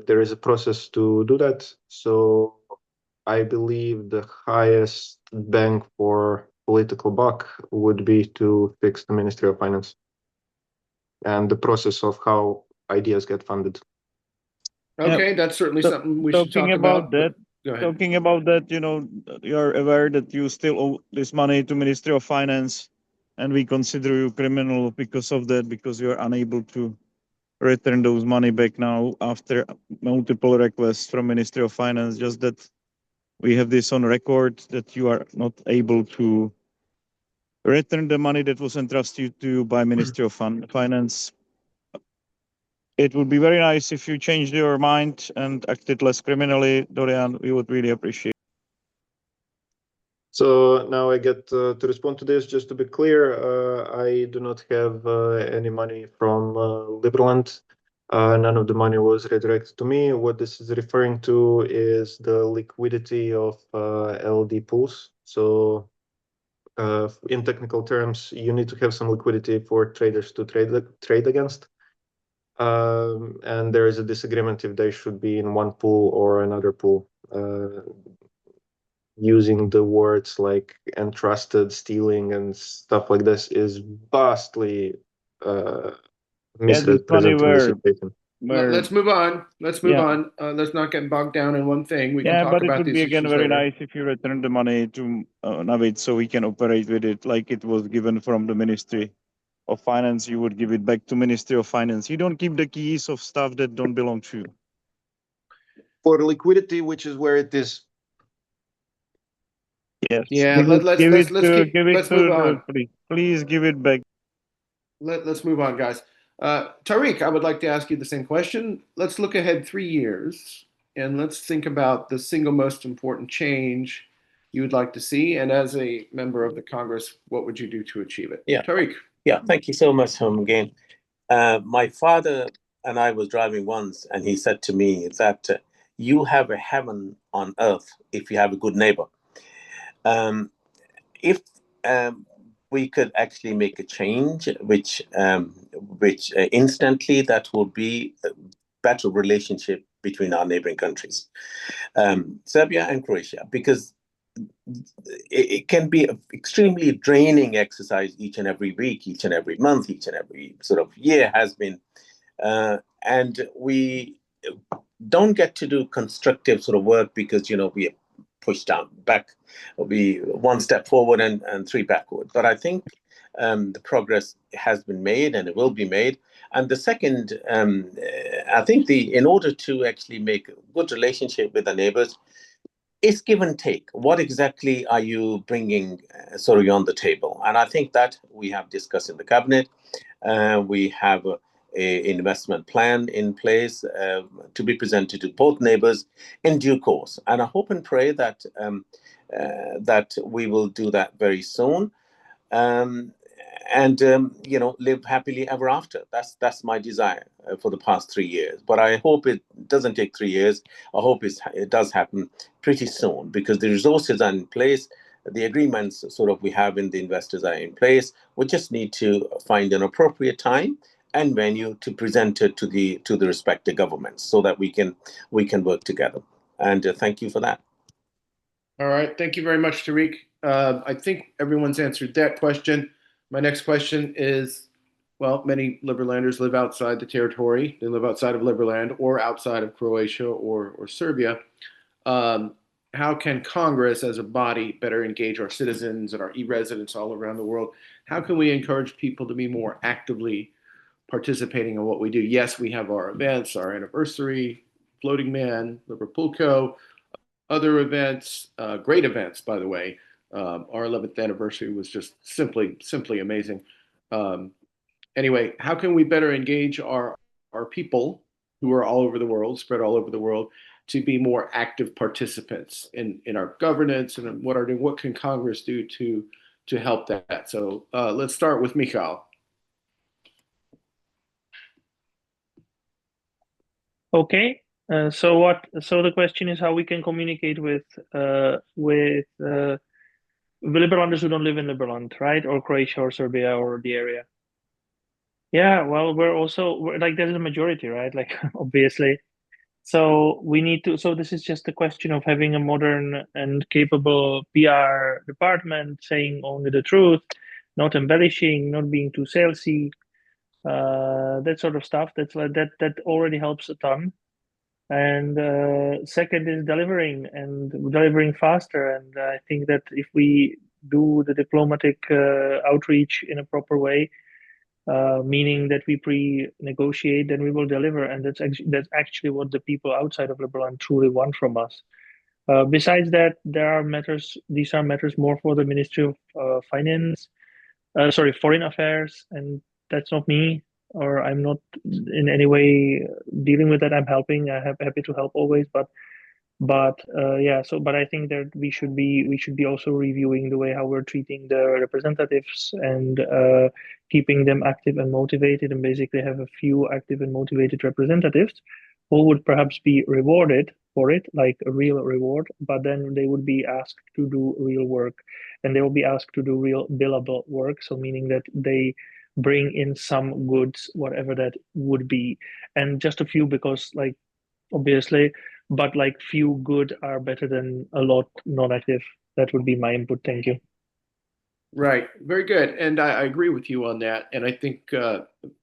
there is a process to do that. So I believe the highest bang for political buck would be to fix the Ministry of Finance and the process of how ideas get funded. Okay, that's certainly something we should talk about. That, Go ahead. talking about that, you're aware that you still owe this money to Ministry of Finance, and we consider you criminal because of that, because you're unable to return those money back now after multiple requests from Ministry of Finance. Just that we have this on record that you are not able to return the money that was entrusted to you by Ministry of Finance. It would be very nice if you changed your mind and acted less criminally, Dorian. We would really appreciate. So now I get to respond to this. Just to be clear, I do not have any money from Liberland. None of the money was redirected to me. What this is referring to is the liquidity of LD pools. So in technical terms, you need to have some liquidity for traders to trade against. And there is a disagreement if they should be in one pool or another pool. Using the words like entrusted, stealing, and stuff like this is vastly misrepresenting. Let's move on. Let's move on. Let's not get bogged down in one thing. We can talk but it about would these be again issues very later. nice if you return the money to Navid so we can operate with it like it was given from the Ministry of Finance. You would give it back to Ministry of Finance. You don't keep the keys of stuff that don't belong to you. For liquidity, which is where it is. Yes. Yeah. Let's move on. Please give it back. Let's move on, guys. Tariq, I would like to ask you the same question. Let's look ahead 3 years and let's think about the single most important change you would like to see. And as a member of the Congress, what would you do to achieve it? Yeah. Tariq. Yeah, thank you so much, again. My father and I was driving once, and he said to me that you have a heaven on earth if you have a good neighbor. If we could actually make a change, which instantly that would be a better relationship between our neighboring countries, Serbia and Croatia, because it can be an extremely draining exercise each and every week, each and every month, each and every sort of year has been. And we don't get to do constructive sort of work because, we are pushed down back, we one step forward and 3 backward. But I think the progress has been made and it will be made. And the second, I think in order to actually make a good relationship with the neighbors, it's give and take. What exactly are you bringing on the table? And I think that we have discussed in the cabinet. We have an investment plan in place to be presented to both neighbors in due course. And I hope and pray that that we will do that very soon. And live happily ever after. That's my desire for the past 3 years. But I hope it doesn't take 3 years. I hope it does happen pretty soon because the resources are in place. The agreements we have in the investors are in place. We just need to find an appropriate time and venue to present it to the respective governments so that we can work together. And thank you for that. All right. Thank you very much, Tariq. I think everyone's answered that question. My next question is, well, many Liberlanders live outside the territory. They live outside of Liberland or outside of Croatia or Serbia. How can Congress as a body better engage our citizens and our e-residents all around the world? How can we encourage people to be more actively participating in what we do? Yes, we have our events, our anniversary, Floating Man, Liverpoolco, other events, great events, by the way. Our 11th anniversary was just simply amazing. Anyway, how can we better engage our people who are all over the world, spread all over the world? to be more active participants in our governance, and what can Congress do to help that. So let's start with Michal. Okay. So the question is how we can communicate with Liberlanders who don't live in Liberland, right? Or Croatia or Serbia or the area. Yeah, well, we're like, there's a majority, right? Like, obviously. So we need to, so this is just a question of having a modern and capable PR department saying only the truth, not embellishing, not being too salesy, that sort of stuff. That already helps a ton. And second is delivering and delivering faster. And I think that if we do the diplomatic outreach in a proper way, meaning that we pre-negotiate, then we will deliver. And that's actually what the people outside of Liberland truly want from us. Besides that, these are matters more for the Ministry of Foreign Affairs, and that's not me, or I'm not in any way dealing with that. I'm helping. I'm happy to help always, but I think that we should be also reviewing the way how we're treating the representatives and keeping them active and motivated, and basically have a few active and motivated representatives who would perhaps be rewarded for it, like a real reward, but then they would be asked to do real work, and they will be asked to do real billable work. So meaning that they bring in some goods, whatever that would be, and just a few, because like obviously, but like few good are better than a lot non-active. That would be my input. Thank you. Right, very good, and I agree with you on that. And I think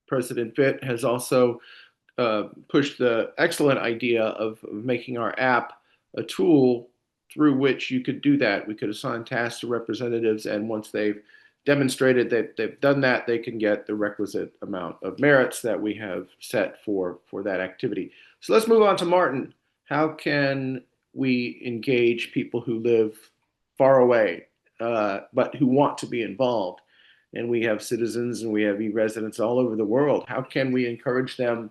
President Witt has also pushed the excellent idea of making our app a tool through which you could do that. We could assign tasks to representatives, and once they've demonstrated that they've done that, they can get the requisite amount of merits that we have set for that activity. So let's move on to Martin. How can we engage people who live far away, but who want to be involved? And we have citizens and we have e-residents all over the world. How can we encourage them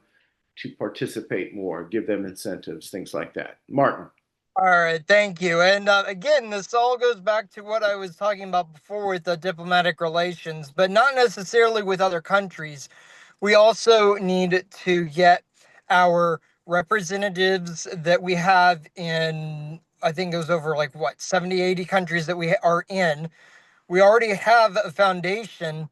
to participate more, give them incentives, things like that? Martin. All right, thank you. And again, this all goes back to what I was talking about before with the diplomatic relations, but not necessarily with other countries. We also need to get our representatives that we have in, I think it was over like what, 70, 80 countries that we are in. We already have a foundation,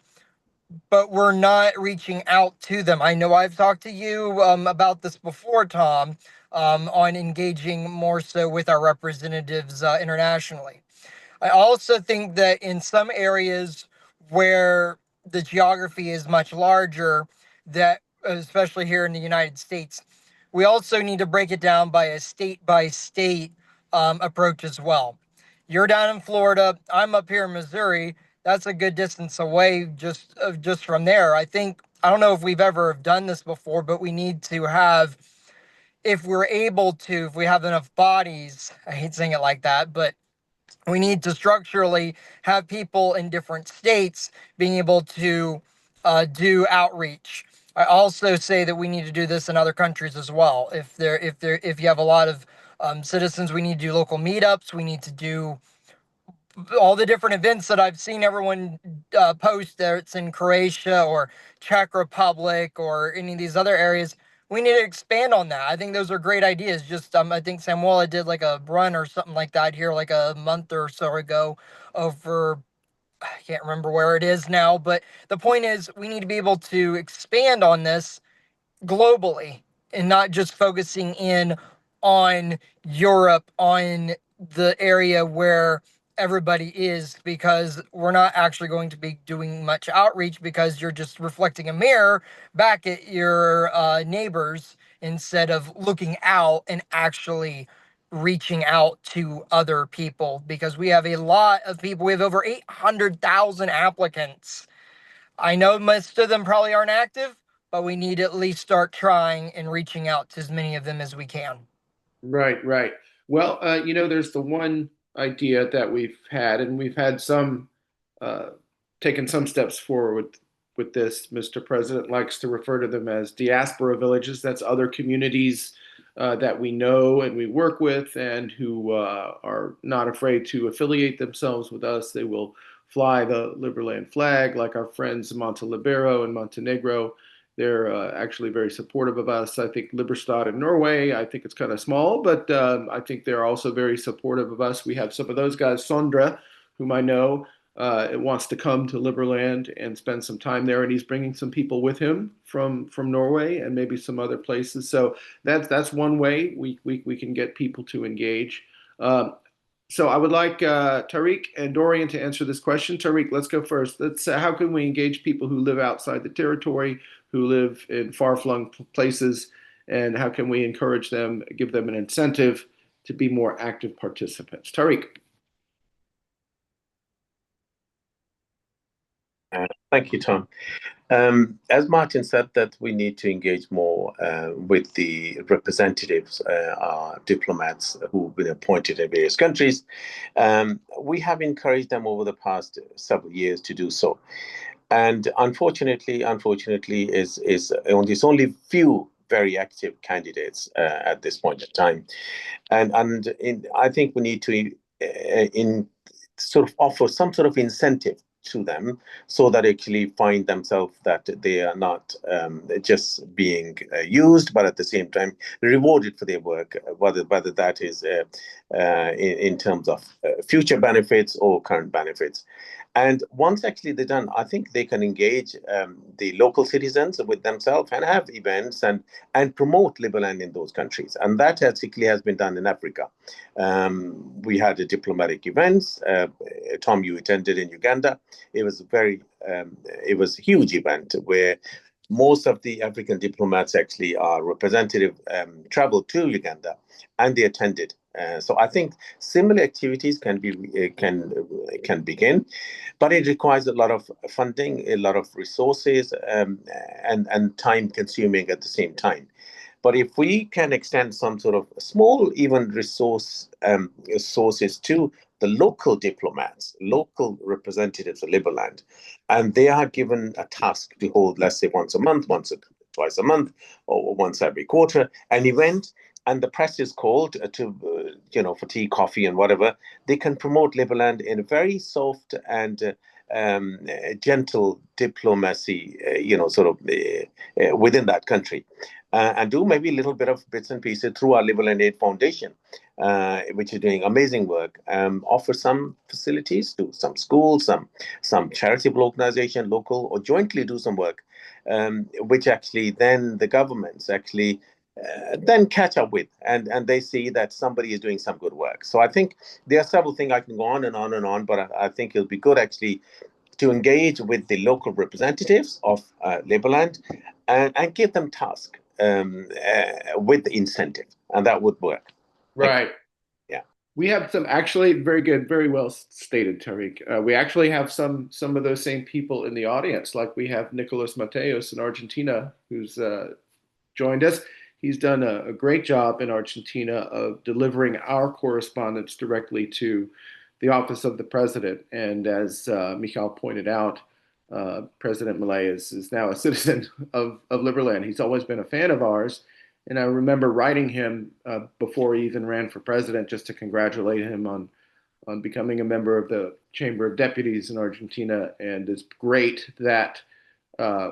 but we're not reaching out to them. I know I've talked to you about this before, Tom, on engaging more so with our representatives internationally. I also think that in some areas where the geography is much larger, that especially here in the United States, we also need to break it down by a state by state approach as well. You're down in Florida, I'm up here in Missouri. That's a good distance away just from there. I don't know if we've ever done this before, but we need to have, if we have enough bodies, I hate saying it like that, but we need to structurally have people in different states being able to do outreach. I also say that we need to do this in other countries as well. If you have a lot of citizens, we need to do local meetups. We need to do all the different events that I've seen everyone post there. It's in Croatia or Czech Republic or any of these other areas. We need to expand on that. I think those are great ideas. Just I think Samuela did like a run or something like that here like a month or so ago over, I can't remember where it is now, but the point is we need to be able to expand on this globally and not just focusing in on Europe, on the area where everybody is, because we're not actually going to be doing much outreach because you're just reflecting a mirror back at your neighbors instead of looking out and actually reaching out to other people, because we have a lot of people. We have over 800,000 applicants. I know most of them probably aren't active, but we need to at least start trying and reaching out to as many of them as we can. Right, right. Well, there's the one idea that we've had, and we've had some taken some steps forward with this. Mr. President likes to refer to them as diaspora villages. That's other communities that we know and we work with and who are not afraid to affiliate themselves with us. They will fly the Liberland flag, like our friends in Montelibero and Montenegro. They're actually very supportive of us. I think Liberstad in Norway, I think it's kind of small, but I think they're also very supportive of us. We have some of those guys, Sondre, whom I know, wants to come to Liberland and spend some time there, and he's bringing some people with him from Norway and maybe some other places. So that's one way we can get people to engage. So I would like Tariq and Dorian to answer this question. Tariq, let's go first. How can we engage people who live outside the territory, who live in far-flung places, and how can we encourage them, give them an incentive to be more active participants? Tariq. Thank you, Tom. As Martin said, that we need to engage more with the representatives, our diplomats who've been appointed in various countries. We have encouraged them over the past several years to do so. And unfortunately, is only few very active candidates at this point in time. I think we need to sort of offer some sort of incentive to them so that actually find themselves that they are not just being used, but at the same time rewarded for their work, whether that is in terms of future benefits or current benefits. And once actually they're done, I think they can engage the local citizens with themselves and have events and promote Liberland in those countries. And that actually has been done in Africa. We had a diplomatic events. Tom, you attended in Uganda. It was it was a huge event where most of the African diplomats actually are representative, traveled to Uganda, and they attended. So I think similar activities can begin, but it requires a lot of funding, a lot of resources, and time consuming at the same time. But if we can extend some sort of small, even resources to the local diplomats, local representatives of Liberland, and they are given a task to hold, let's say, once a month, twice a month, or once every quarter, an event, and the press is called to, for tea, coffee, and whatever, they can promote Liberland in a very soft and gentle diplomacy, within that country. And do maybe a little bit of bits and pieces through our Liberland Aid Foundation, which is doing amazing work. Offer some facilities to some schools, some charitable organization, local, or jointly do some work, which actually then the governments actually then catch up with, and they see that somebody is doing some good work. So I think there are several things I can go on and on and on, but I think it'll be good actually to engage with the local representatives of Liberland and give them tasks with the incentive, and that would work. Right. Yeah. We have some actually very good, very well stated, Tariq. We actually have some of those same people in the audience, like we have Nicolas Mateos in Argentina, who's joined us. He's done a great job in Argentina of delivering our correspondence directly to the office of the president. And as Michal pointed out, President Milei is now a citizen of Liberland. He's always been a fan of ours. And I remember writing him before he even ran for president, just to congratulate him on becoming a member of the Chamber of Deputies in Argentina. And it's great that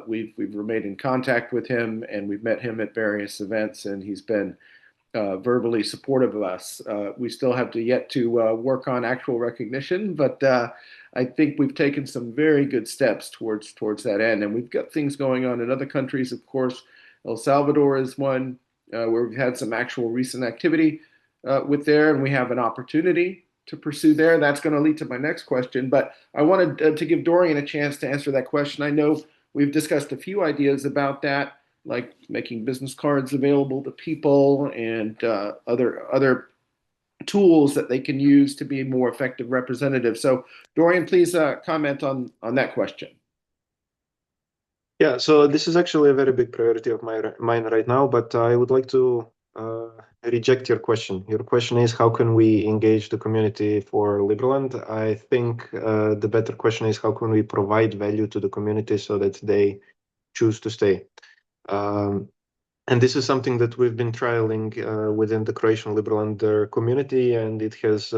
we've remained in contact with him, and we've met him at various events, and he's been verbally supportive of us. We still have yet to work on actual recognition, but I think we've taken some very good steps towards that end. And we've got things going on in other countries, of course. El Salvador is one where we've had some actual recent activity with there, and we have an opportunity to pursue there. That's going to lead to my next question, but I wanted to give Dorian a chance to answer that question. I know we've discussed a few ideas about that, like making business cards available to people and other tools that they can use to be more effective representatives. So Dorian, please comment on that question. Yeah, so this is actually a very big priority of mine right now, but I would like to reject your question. Your question is, how can we engage the community for Liberland? I think the better question is, how can we provide value to the community so that they choose to stay? And this is something that we've been trialing within the Croatian Liberland community, and it has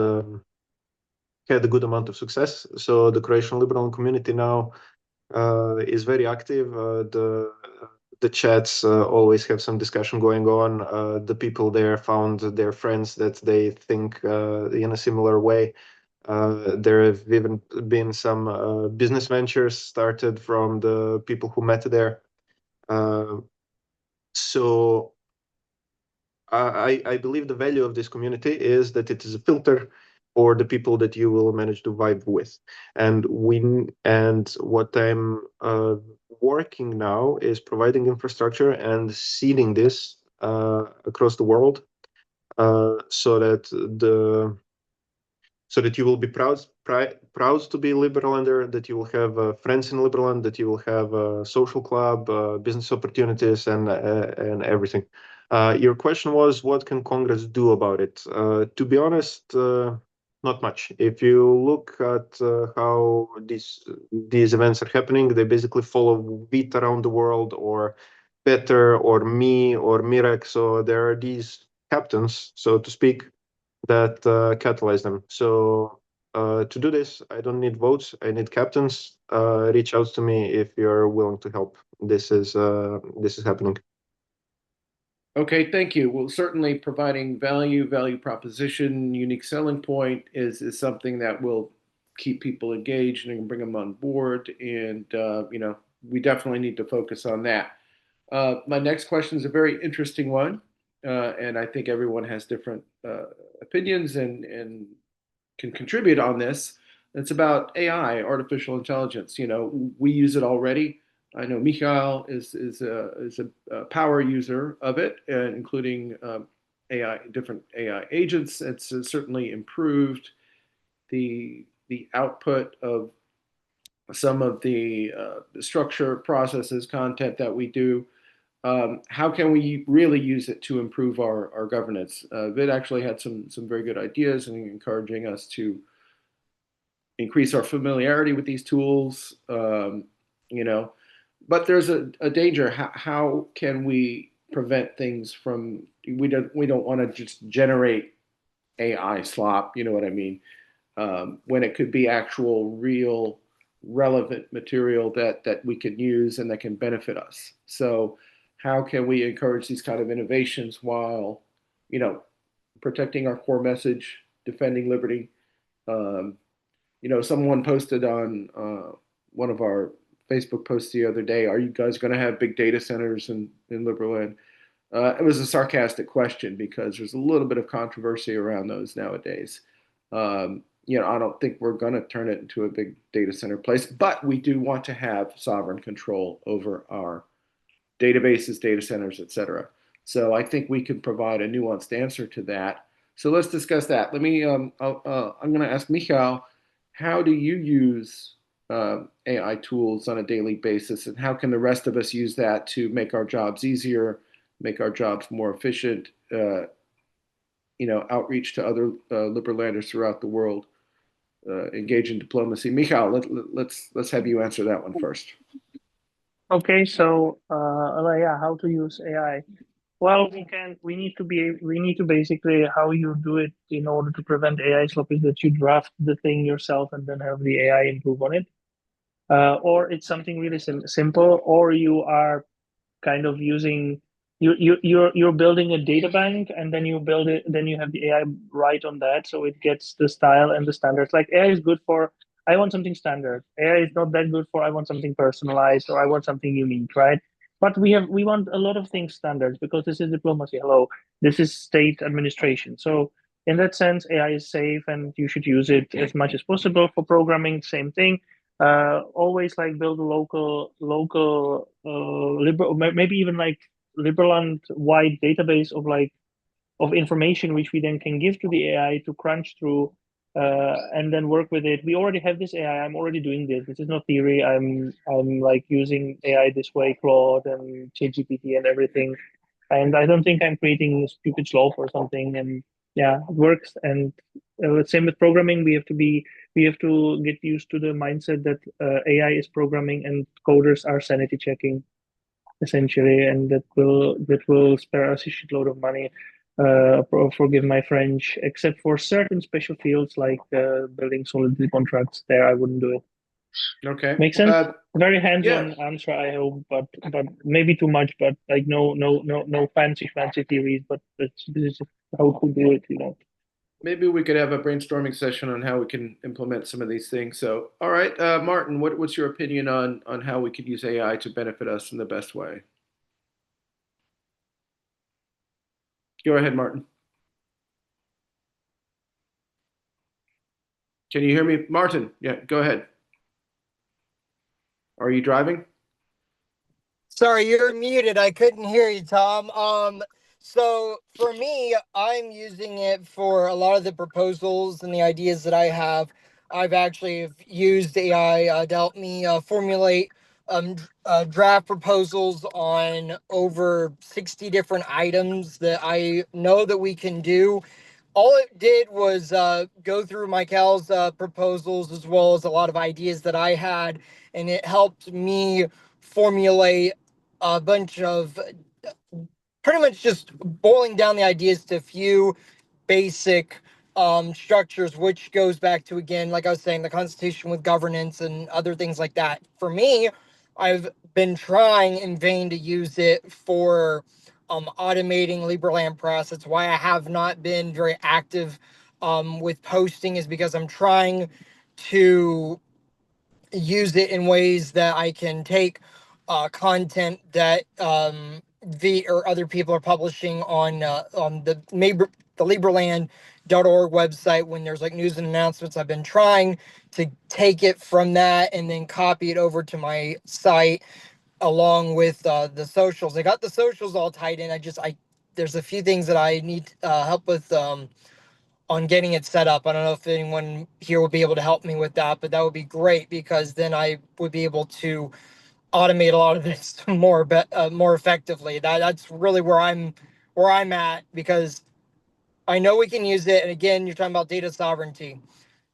had a good amount of success. So the Croatian Liberland community now is very active. The chats always have some discussion going on. The people there found their friends that they think in a similar way. There have even been some business ventures started from the people who met there. So I believe the value of this community is that it is a filter for the people that you will manage to vibe with. And what I'm working now is providing infrastructure and seeding this across the world so that you will be proud to be a Liberlander, that you will have friends in Liberland, that you will have a social club, business opportunities, and everything. Your question was, what can Congress do about it? To be honest, not much. If you look at how these events are happening, they basically follow VIT around the world, or Peter, or me, or Mirek. So there are these captains, so to speak, that catalyze them. So to do this, I don't need votes. I need captains. Reach out to me if you're willing to help. This is happening. Okay, thank you. Well, certainly providing value proposition, unique selling point is something that will keep people engaged and bring them on board. And we definitely need to focus on that. My next question is a very interesting one, and I think everyone has different opinions and can contribute on this. It's about AI, artificial intelligence. We use it already. I know Michael is a power user of it, including AI, different AI agents. It's certainly improved the output of some of the structure, processes, content that we do. How can we really use it to improve our governance? Vid actually had some very good ideas and encouraging us to increase our familiarity with these tools. But there's a danger. How can we prevent things from? We don't want to just generate AI slop. You know what I mean? When it could be actual, real, relevant material that we can use and that can benefit us. So how can we encourage these kind of innovations while, protecting our core message, defending liberty? Someone posted on one of our Facebook posts the other day, are you guys going to have big data centers in Liberland? It was a sarcastic question because there's a little bit of controversy around those nowadays. I don't think we're going to turn it into a big data center place, but we do want to have sovereign control over our databases, data centers, et cetera. So I think we can provide a nuanced answer to that. So let's discuss that. I'm going to ask Michal, how do you use AI tools on a daily basis, and how can the rest of us use that to make our jobs easier, make our jobs more efficient, outreach to other Liberlanders throughout the world, engage in diplomacy? Michal, let's have you answer that one first. Okay, so how to use AI? Well, we need to basically, how you do it in order to prevent AI slop is that you draft the thing yourself and then have the AI improve on it. Or it's something really simple, or you are kind of using you're building a data bank, and then you build it, then you have the AI write on that, so it gets the style and the standards. Like AI is good for, I want something standard. AI is not that good for, I want something personalized, or I want something unique, right? But we want a lot of things standards because this is diplomacy. Hello, this is state administration. So in that sense, AI is safe, and you should use it as much as possible. For programming, same thing. Always like build a local maybe even like Liberland wide database of information which we then can give to the AI to crunch through and then work with it. We already have this AI. I'm already doing this. This is not theory. I'm like using AI this way, Claude and ChatGPT and everything. And I don't think I'm creating a stupid slope or something. And yeah, it works. And same with programming. We have to get used to the mindset that AI is programming and coders are sanity checking. essentially, and that will spare us a shitload of money. Forgive my French, except for certain special fields like building solidity contracts. There, I wouldn't do it. Okay. Make sense? Very Yeah. hands-on answer, I hope, but maybe too much. But like no fancy theories. But this is how to do it, you know. Maybe we could have a brainstorming session on how we can implement some of these things. So, all right, Martin, what's your opinion on how we could use AI to benefit us in the best way? Go ahead, Martin. Can you hear me, Martin? Yeah, go ahead. Are you driving? Sorry, you're muted. I couldn't hear you, Tom. So for me, I'm using it for a lot of the proposals and the ideas that I have. I've actually used AI to help me formulate draft proposals on over 60 different items that I know that we can do. All it did was go through Michael's proposals as well as a lot of ideas that I had, and it helped me formulate a bunch of pretty much just boiling down the ideas to a few basic structures, which goes back to, again, like I was saying, the Constitution with governance and other things like that. For me, I've been trying in vain to use it for automating Liberland Press. That's why I have not been very active with posting, is because I'm trying to use it in ways that I can take content that the or other people are publishing on the Liberland.org website when there's like news and announcements. I've been trying to take it from that and then copy it over to my site along with the socials. I got the socials all tied in. There's a few things that I need help with on getting it set up. I don't know if anyone here would be able to help me with that, but that would be great, because then I would be able to automate a lot of this more effectively. That's really where I'm at, because I know we can use it. And again, you're talking about data sovereignty.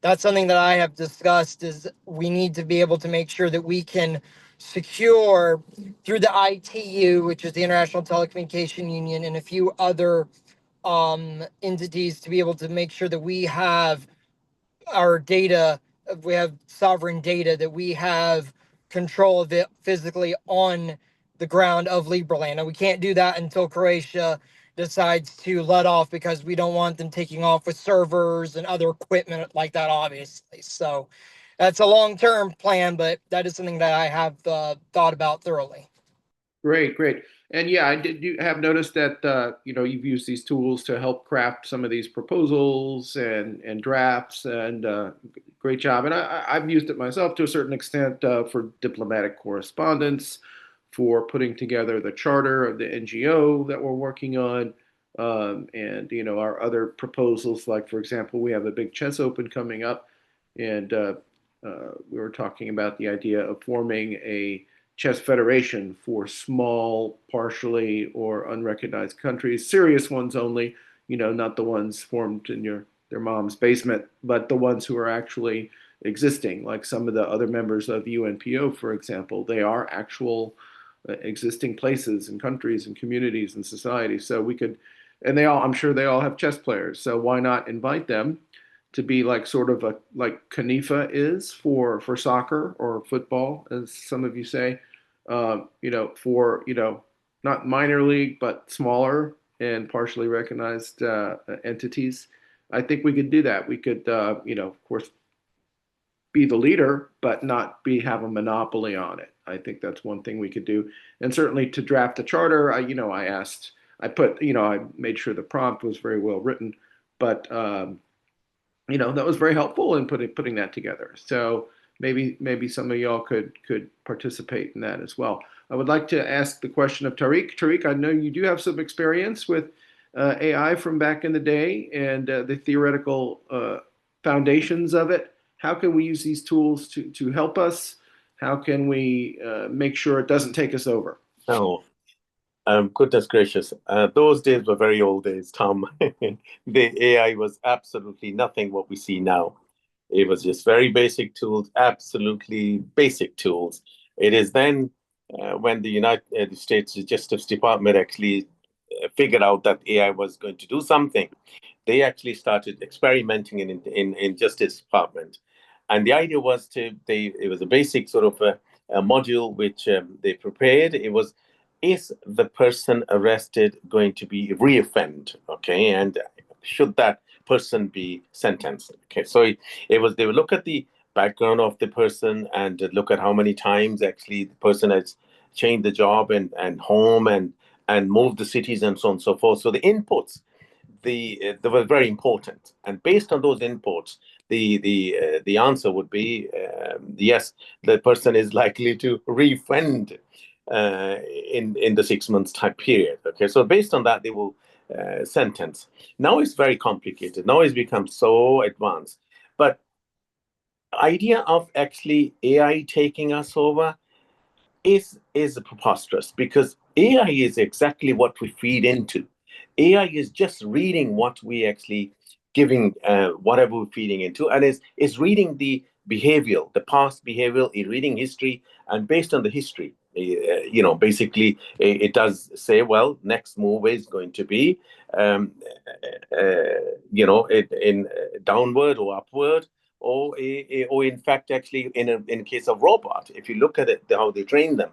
That's something that I have discussed, is we need to be able to make sure that we can secure through the ITU, which is the International Telecommunication Union, and a few other entities, to be able to make sure that we have our data, we have sovereign data, that we have control of it physically on the ground of Liberland. And we can't do that until Croatia decides to let off, because we don't want them taking off with servers and other equipment like that, obviously. So that's a long-term plan, but that is something that I have thought about thoroughly. Great, great. And yeah, you have noticed that you've used these tools to help craft some of these proposals and drafts, and great job. And I've used it myself to a certain extent for diplomatic correspondence, for putting together the charter of the NGO that we're working on, and our other proposals. Like, for example, we have a big chess open coming up, and we were talking about the idea of forming a chess federation for small, partially or unrecognized countries, serious ones only, not the ones formed in their mom's basement, but the ones who are actually existing, like some of the other members of UNPO, for example. They are actual existing places and countries and communities and societies. So we could, and I'm sure they all have chess players. So why not invite them to be like sort of like Kanifa is for soccer or football, as some of you say, for not minor league but smaller and partially recognized entities. I think we could do that. We could, of course, be the leader, but not have a monopoly on it. I think that's one thing we could do. And certainly to draft a charter, I made sure the prompt was very well written, but that was very helpful in putting that together. So maybe some of y'all could participate in that as well. I would like to ask the question of Tariq. Tariq, I know you do have some experience with AI from back in the day and the theoretical foundations of it. How can we use these tools to help us? How can we make sure it doesn't take us over? Oh, goodness gracious. Those days were very old days, Tom. The AI was absolutely nothing what we see now. It was just very basic tools, absolutely basic tools. It is then when the United States Justice Department actually figured out that AI was going to do something, they actually started experimenting in Justice Department. And the idea was it was a basic sort of a module which they prepared. It was, is the person arrested going to be reoffend? Okay, and should that person be sentenced? Okay, so they would look at the background of the person and look at how many times actually the person has changed the job and home and moved the cities and so on and so forth. So the inputs, they were very important, and based on those inputs, the answer would be yes, the person is likely to refund in the 6 months time period. Okay, so based on that, they will sentence. Now it's very complicated. Now it's become so advanced, but idea of actually AI taking us over is preposterous, because AI is exactly what we feed into. AI is just reading what we actually giving, whatever we're feeding into, and is reading the behavioral, the past behavioral, is reading history, and based on the history, basically it does say, well, next move is going to be, in downward or upward, or in fact, actually, in case of robot, if you look at it, how they train them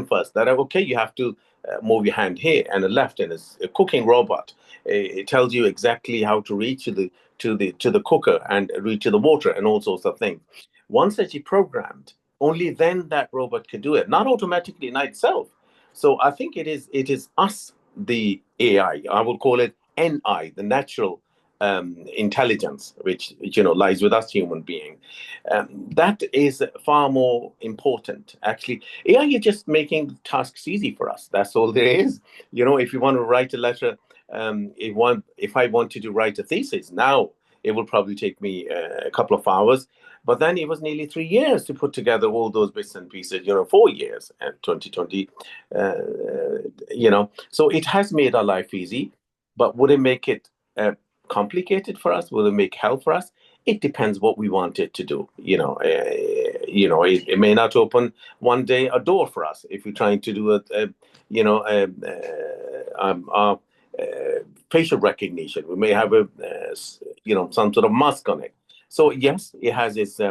first. That okay, you have to move your hand here and the left, and it's a cooking robot. It tells you exactly how to reach to the cooker and reach to the water and all sorts of things. Once that you programmed, only then that robot can do it, not automatically in itself. So I think it is us, the AI. I will call it NI, the natural intelligence, which lies with us human being. That is far more important. Actually, AI is just making tasks easy for us. That's all there is. If you want to write a letter, if I wanted to write a thesis now, it will probably take me a couple of hours. But then it was nearly 3 years to put together all those bits and pieces. 4 years and 2020. So it has made our life easy, but would it make it complicated for us? Will it make hell for us? It depends what we want it to do. It may not open one day a door for us if we're trying to do facial recognition. We may have some sort of mask on it. So yes, it has its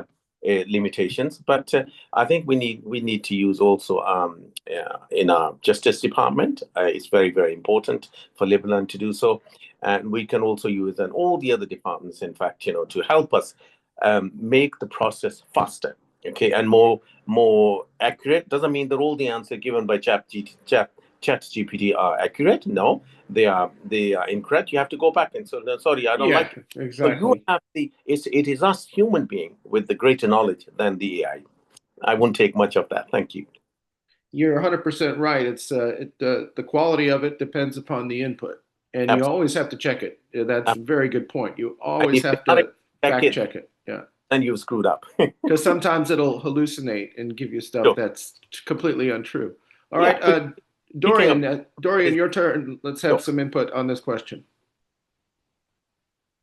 limitations, but I think we need to use also in our Justice Department. It's very, very important for Liberland to do so, and we can also use in all the other departments, in fact, to help us make the process faster, okay, and more accurate. Doesn't mean that all the answers given by ChatGPT are accurate. No, they are incorrect. You have to go back and sorry, I don't like it. Exactly. So you have it is us human being with the greater knowledge than the AI. I won't take much of that. Thank you. You're 100% right. It's the quality of it depends upon the input, and you Absolutely. always have to check it. That's a very good point. You And always if you have gotta to fact check it. Yeah, then you've screwed up. because sometimes it'll hallucinate and give you stuff Sure. that's completely untrue. All Yeah, right, but Dorian, is- your turn. Let's have Sure. some input on this question.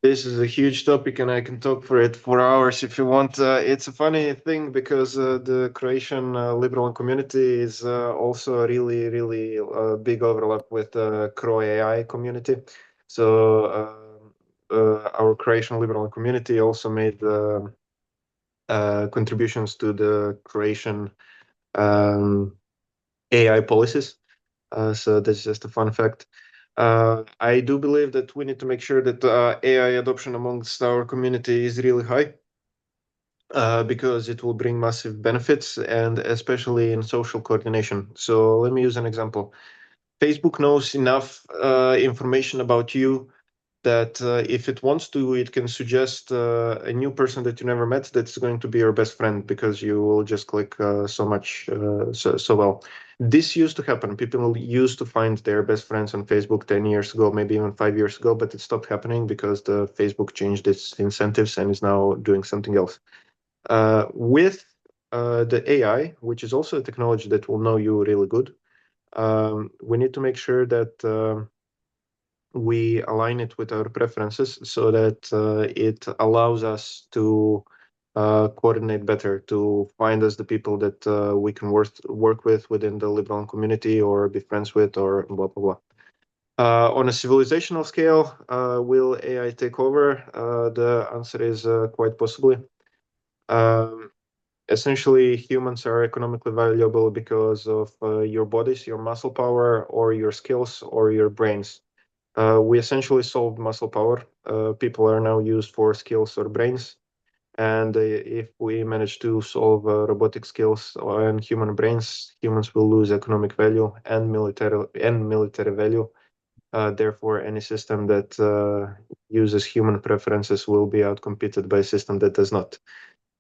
This is a huge topic, and I can talk for it for hours if you want. It's a funny thing because the Croatian liberal community is also a really, really big overlap with the Crow AI community. So our Croatian liberal community also made contributions to the Croatian AI policies. So that's just a fun fact. I do believe that we need to make sure that AI adoption amongst our community is really high, because it will bring massive benefits, and especially in social coordination. So let me use an example. Facebook knows enough information about you that if it wants to, it can suggest a new person that you never met that's going to be your best friend, because you will just click so well. This used to happen. People used to find their best friends on Facebook 10 years ago, maybe even 5 years ago, but it stopped happening because the Facebook changed its incentives and is now doing something else. With the AI, which is also a technology that will know you really good, we need to make sure that we align it with our preferences so that it allows us to coordinate better to find us the people that we can work with within the Liberland community or be friends with or blah, blah, blah. On a civilizational scale, will AI take over? The answer is quite possibly. Essentially, humans are economically valuable because of your bodies, your muscle power, or your skills, or your brains. We essentially solved muscle power. People are now used for skills or brains. And if we manage to solve robotic skills and human brains, humans will lose economic value and military value. Therefore, any system that uses human preferences will be outcompeted by a system that does not.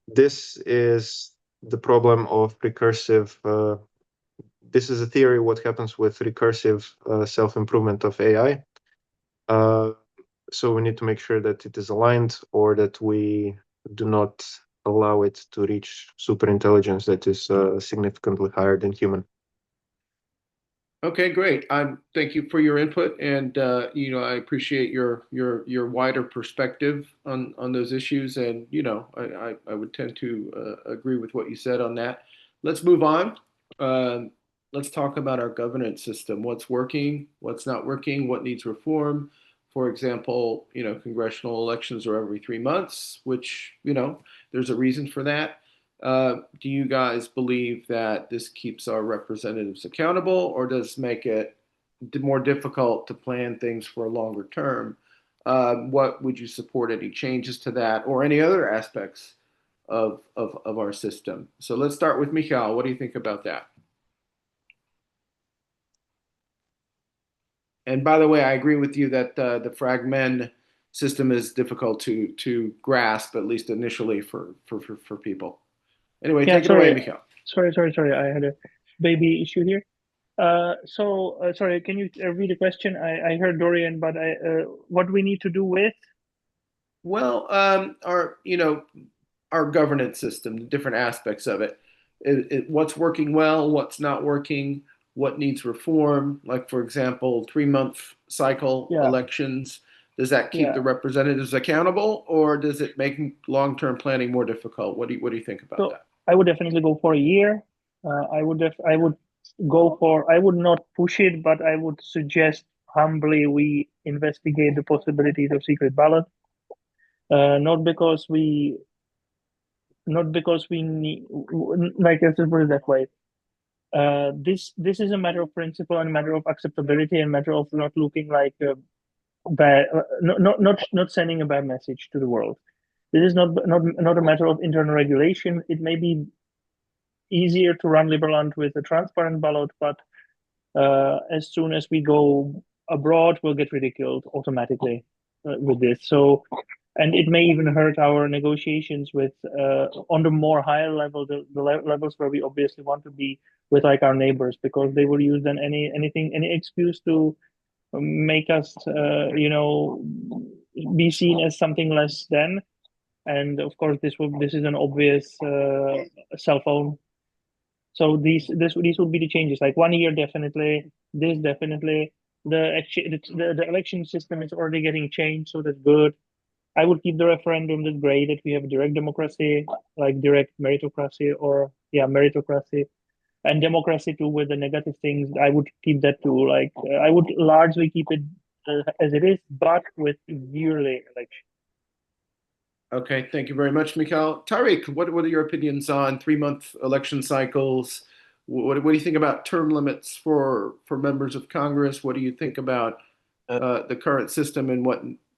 This is the problem of recursive. This is a theory what happens with recursive self-improvement of AI. So we need to make sure that it is aligned or that we do not allow it to reach super intelligence that is significantly higher than human. Okay, great. Thank you for your input, and I appreciate your wider perspective on those issues, and I would tend to agree with what you said on that. Let's move on. Let's talk about our governance system. What's working? What's not working? What needs reform? For example, congressional elections are every 3 months, which there's a reason for that. Do you guys believe that this keeps our representatives accountable, or does make it more difficult to plan things for a longer term? What would you support? Any changes to that, or any other aspects of our system? So let's start with Michal. What do you think about that? And by the way, I agree with you that the fragment system is difficult to grasp, at least initially for people. Anyway, Yeah, take it away, Michal. Sorry. I had a baby issue here. Sorry, can you read the question? I heard Dorian, but what do we need to do with? Well, our governance system, the different aspects of it, what's working well, what's not working, what needs reform. Like, for example, 3-month cycle elections. Does that keep the representatives accountable, or does it make long-term planning more difficult? What do you think about that? I would definitely go for a year. I would not push it, but I would suggest humbly we investigate the possibilities of secret ballot. Not because we need, like, let's put it that way. This is a matter of principle and a matter of acceptability and a matter of not looking like bad, not sending a bad message to the world. This is not a matter of internal regulation. It may be easier to run Liberland with a transparent ballot, but as soon as we go abroad, we'll get ridiculed automatically with this. So, and it may even hurt our negotiations with on the more higher level, the levels where we obviously want to be with like our neighbors, because they will use then any excuse to make us be seen as something less than. And of course, this is an obvious cell phone. So these would be the changes. Like 1 year, definitely. This definitely. The election system is already getting changed, so that's good. I would keep the referendum. That's great that we have direct democracy, like direct meritocracy, or meritocracy, and democracy too with the negative things. I would keep that too. Like I would largely keep it as it is, but with yearly election. Okay, thank you very much, Michal. Tariq, what are your opinions on 3-month election cycles? What do you think about term limits for members of Congress? What do you think about the current system and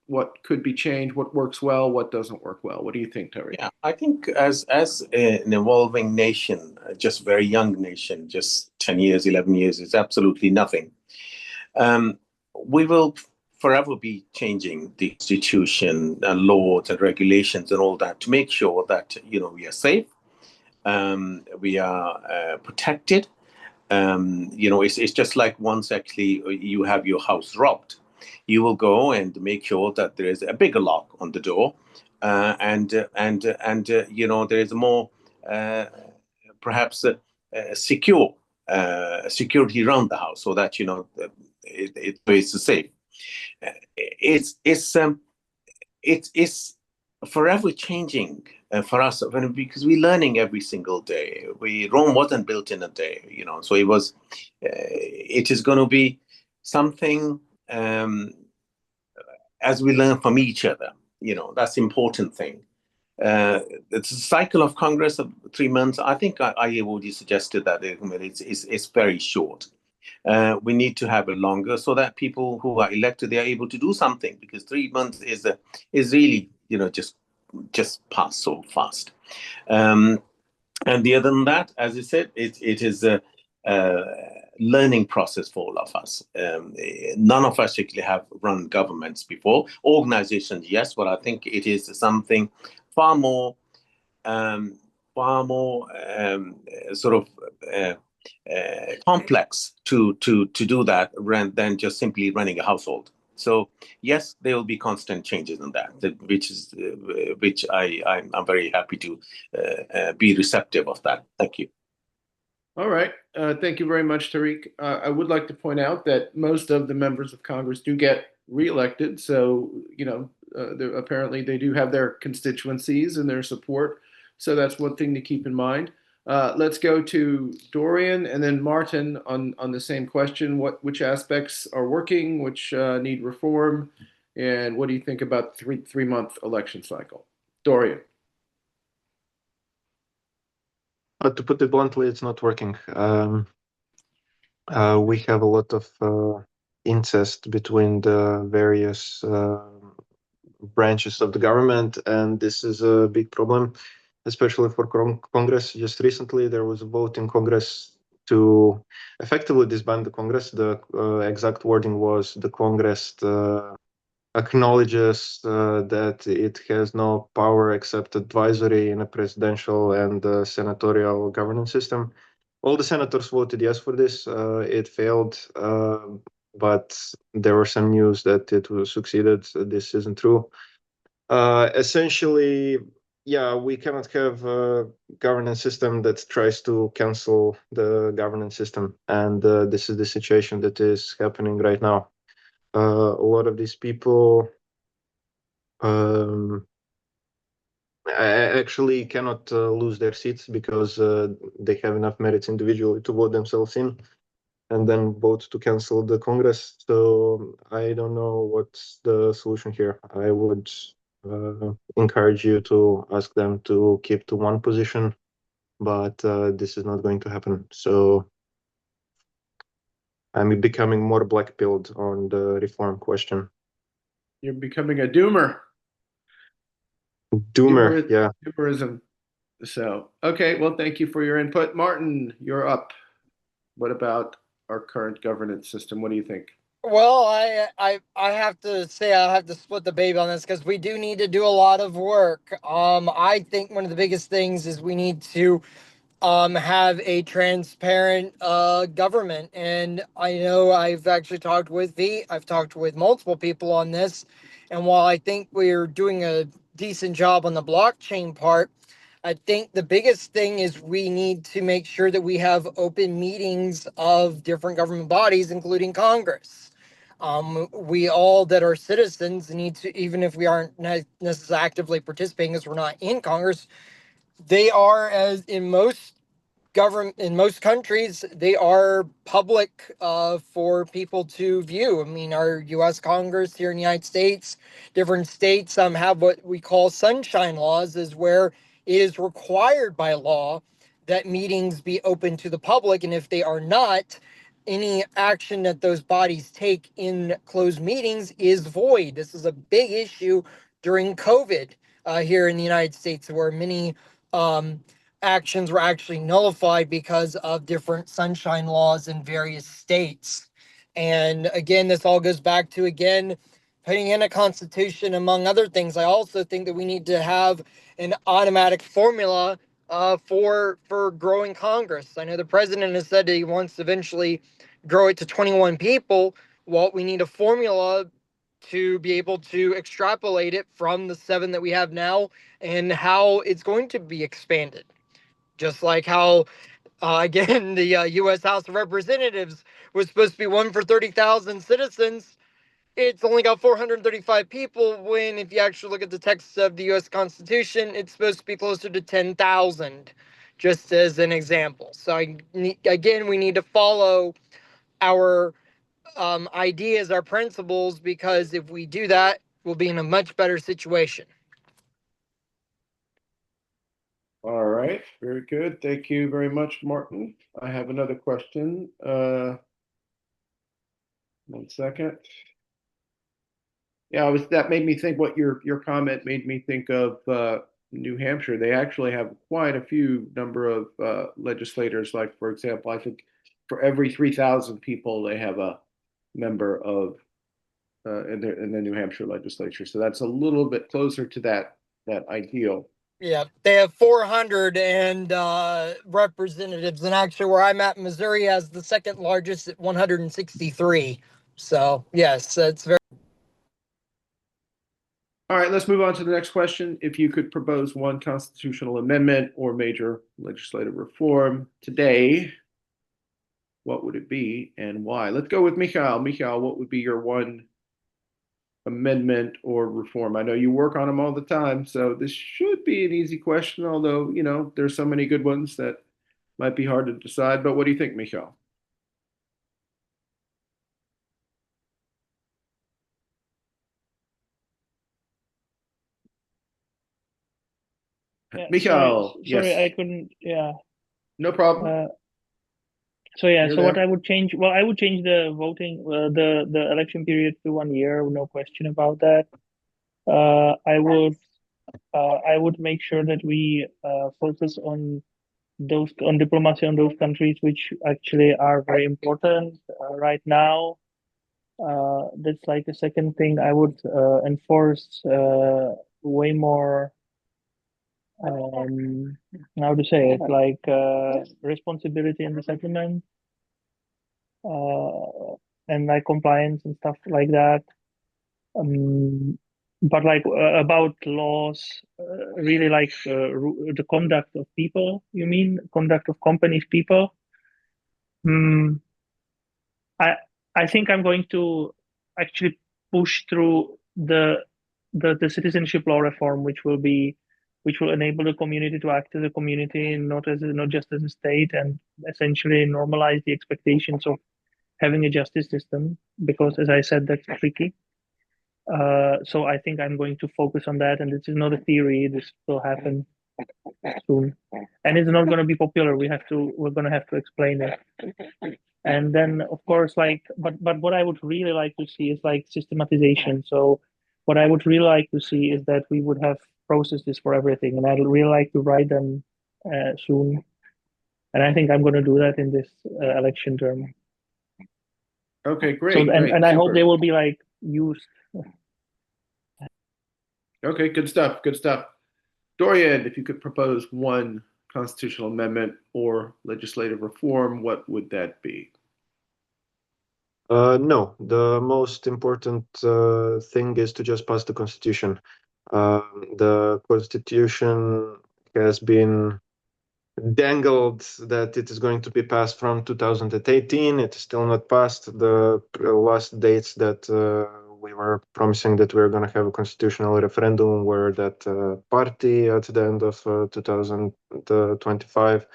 what could be changed? What works well? What doesn't work well? What do you think, Tariq? Yeah, I think as an evolving nation, just very young nation, just 10 years, 11 years is absolutely nothing. We will forever be changing the institution, laws and regulations and all that to make sure that, we are safe, we are protected. It's just like once actually you have your house robbed, you will go and make sure that there is a bigger lock on the door, and there is more perhaps secure security around the house so that it is safe. It's forever changing for us because we're learning every single day. Rome wasn't built in a day, so it is going to be something as we learn from each other. That's the important thing. It's a cycle of Congress of 3 months. I think I already suggested that it's very short. We need to have it longer so that people who are elected, they are able to do something, because 3 months is really just passed so fast. And the other than that, as I said, it is a learning process for all of us. None of us actually have run governments before. Organizations, yes, but I think it is something far more sort of complex to do that than just simply running a household. So yes, there will be constant changes in that, which I'm very happy to be receptive of that. Thank you. All right. Thank you very much, Tariq. I would like to point out that most of the members of Congress do get reelected. So, apparently they do have their constituencies and their support. So that's one thing to keep in mind. Let's go to Dorian and then Martin on the same question. Which aspects are working, which need reform, and what do you think about three-month election cycle? Dorian. To put it bluntly, it's not working. We have a lot of incest between the various branches of the government, and this is a big problem, especially for Congress. Just recently, there was a vote in Congress to effectively disband the Congress. The exact wording was the Congress acknowledges that it has no power except advisory in a presidential and senatorial governance system. All the senators voted yes for this. It failed, but there were some news that it was succeeded. This isn't true. Essentially, yeah, we cannot have a governance system that tries to cancel the governance system. And this is the situation that is happening right now. A lot of these people actually cannot lose their seats because they have enough merits individually to vote themselves in and then vote to cancel the Congress. So I don't know what's the solution here. I would encourage you to ask them to keep to one position, but this is not going to happen. So I'm becoming more black-pilled on the reform question. You're becoming a doomer. Doomer, yeah. Doomerism. So, okay, well, thank you for your input. Martin, you're up. What about our current governance system? What do you think? Well, I have to say I'll have to split the baby on this because we do need to do a lot of work. I think one of the biggest things is we need to have a transparent government. And I know I've actually talked with I've talked with multiple people on this. And while I think we're doing a decent job on the blockchain part, I think the biggest thing is we need to make sure that we have open meetings of different government bodies, including Congress. We all that are citizens need to, even if we aren't necessarily actively participating as we're not in Congress, they are, as in most countries, they are public for people to view. I mean, our U.S. Congress here in the United States, different states have what we call sunshine laws, is where it is required by law that meetings be open to the public, and if they are not, any action that those bodies take in closed meetings is void. This is a big issue during COVID here in the United States, where many actions were actually nullified because of different sunshine laws in various states. And again, this all goes back to, again, putting in a constitution, among other things. I also think that we need to have an automatic formula for growing Congress. I know the president has said that he wants to eventually grow it to 21 people. Well, we need a formula to be able to extrapolate it from the 7 that we have now and how it's going to be expanded. Just like how, again, the U.S. House of Representatives was supposed to be one for 30,000 citizens. it's only got 435 people, when if you actually look at the text of the U.S. Constitution, it's supposed to be closer to 10,000, just as an example. So again, we need to follow our ideas, our principles, because if we do that, we'll be in a much better situation. All right, very good. Thank you very much, Martin. I have another question. 1 second. Yeah, that made me think. What your comment made me think of New Hampshire. They actually have quite a few number of legislators. Like, for example, I think for every 3,000 people, they have a member of in the New Hampshire legislature. So that's a little bit closer to that ideal. Yeah, they have 400 representatives, and actually, where I'm at, Missouri has the second largest at 163. So yes, that's very. All right, let's move on to the next question. If you could propose one constitutional amendment or major legislative reform today, what would it be and why? Let's go with Michael. Michael, what would be your one amendment or reform? I know you work on them all the time, so this should be an easy question, although, there's so many good ones that might be hard to decide. But what do you think, Michael? Yeah, Michael, sorry, yes. I couldn't. Yeah. No problem. So yeah, You're so what there. I would change, well, I would change the voting, the election period to 1 year, no question about that. I would make sure that we focus on diplomacy on those countries which actually are very important right now. That's like a second thing. I would enforce way more, how to say it, like responsibility in the settlement, and like compliance and stuff like that. But like about laws, really like the conduct of people. You mean conduct of companies, people? I I think I'm going to actually push through the citizenship law reform, which will enable the community to act as a community and not just as a state, and essentially normalize the expectations of having a justice system, because as I said, that's tricky. So I think I'm going to focus on that, and this is not a theory. This will happen soon, and it's not going to be popular. We're going to have to explain it. And then, of course, but what I would really like to see is like systematization. So what I would really like to see is that we would have processes for everything, and I'd really like to write them soon. And I think I'm going to do that in this election term. Okay, great. So great, and I hope super. they will be like used. Okay, good stuff. Good stuff. Dorian, if you could propose one constitutional amendment or legislative reform, what would that be? No, the most important thing is to just pass the constitution. The constitution has been dangled that it is going to be passed from 2018. It is still not passed. The last dates that we were promising that we were going to have a constitutional referendum were that party at the end of 2025,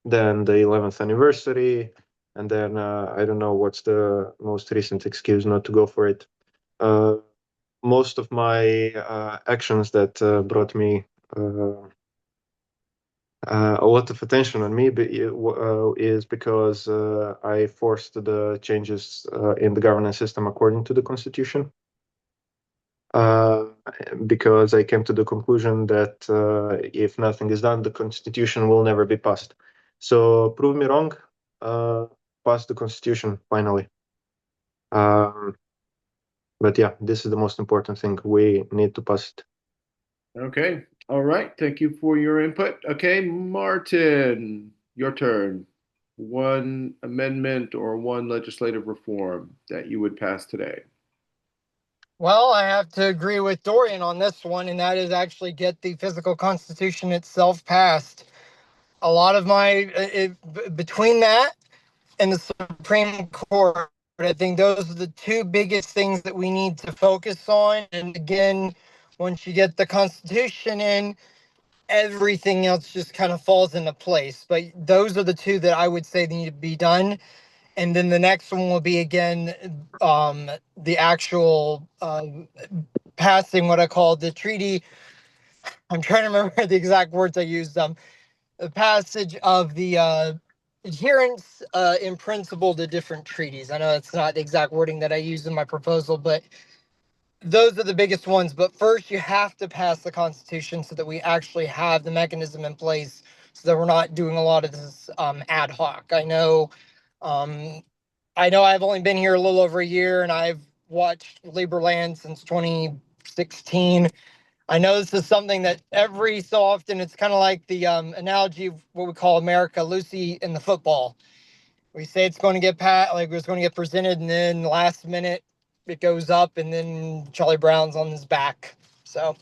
then the 11th anniversary, and then I don't know what's the most recent excuse not to go for it. Most of my actions that brought me a lot of attention on me is because I forced the changes in the governance system according to the constitution. Because I came to the conclusion that if nothing is done, the constitution will never be passed. So prove me wrong, pass the constitution finally. But yeah, this is the most important thing. We need to pass it. Okay. All right. Thank you for your input. Okay, Martin, your turn. One amendment or one legislative reform that you would pass today. Well, I have to agree with Dorian on this one, and that is actually get the physical constitution itself passed. A lot of between that and the Supreme Court, But I think those are the two biggest things that we need to focus on. And again, once you get the Constitution in, everything else just kind of falls into place. But those are the two that I would say need to be done. And then the next one will be, again, the actual passing what I call the treaty. I'm trying to remember the exact words I used. The passage of the adherence in principle to different treaties. I know it's not the exact wording that I used in my proposal, but those are the biggest ones. But first, you have to pass the Constitution so that we actually have the mechanism in place so that we're not doing a lot of this ad hoc. I know I've only been here a little over a year, and I've watched Liberland since 2016. I know this is something that every so often, it's kind of like the analogy of what we call America, Lucy in the football. We say it's going to get it's going to get presented, and then last minute it goes up, and then Charlie Brown's on his back. So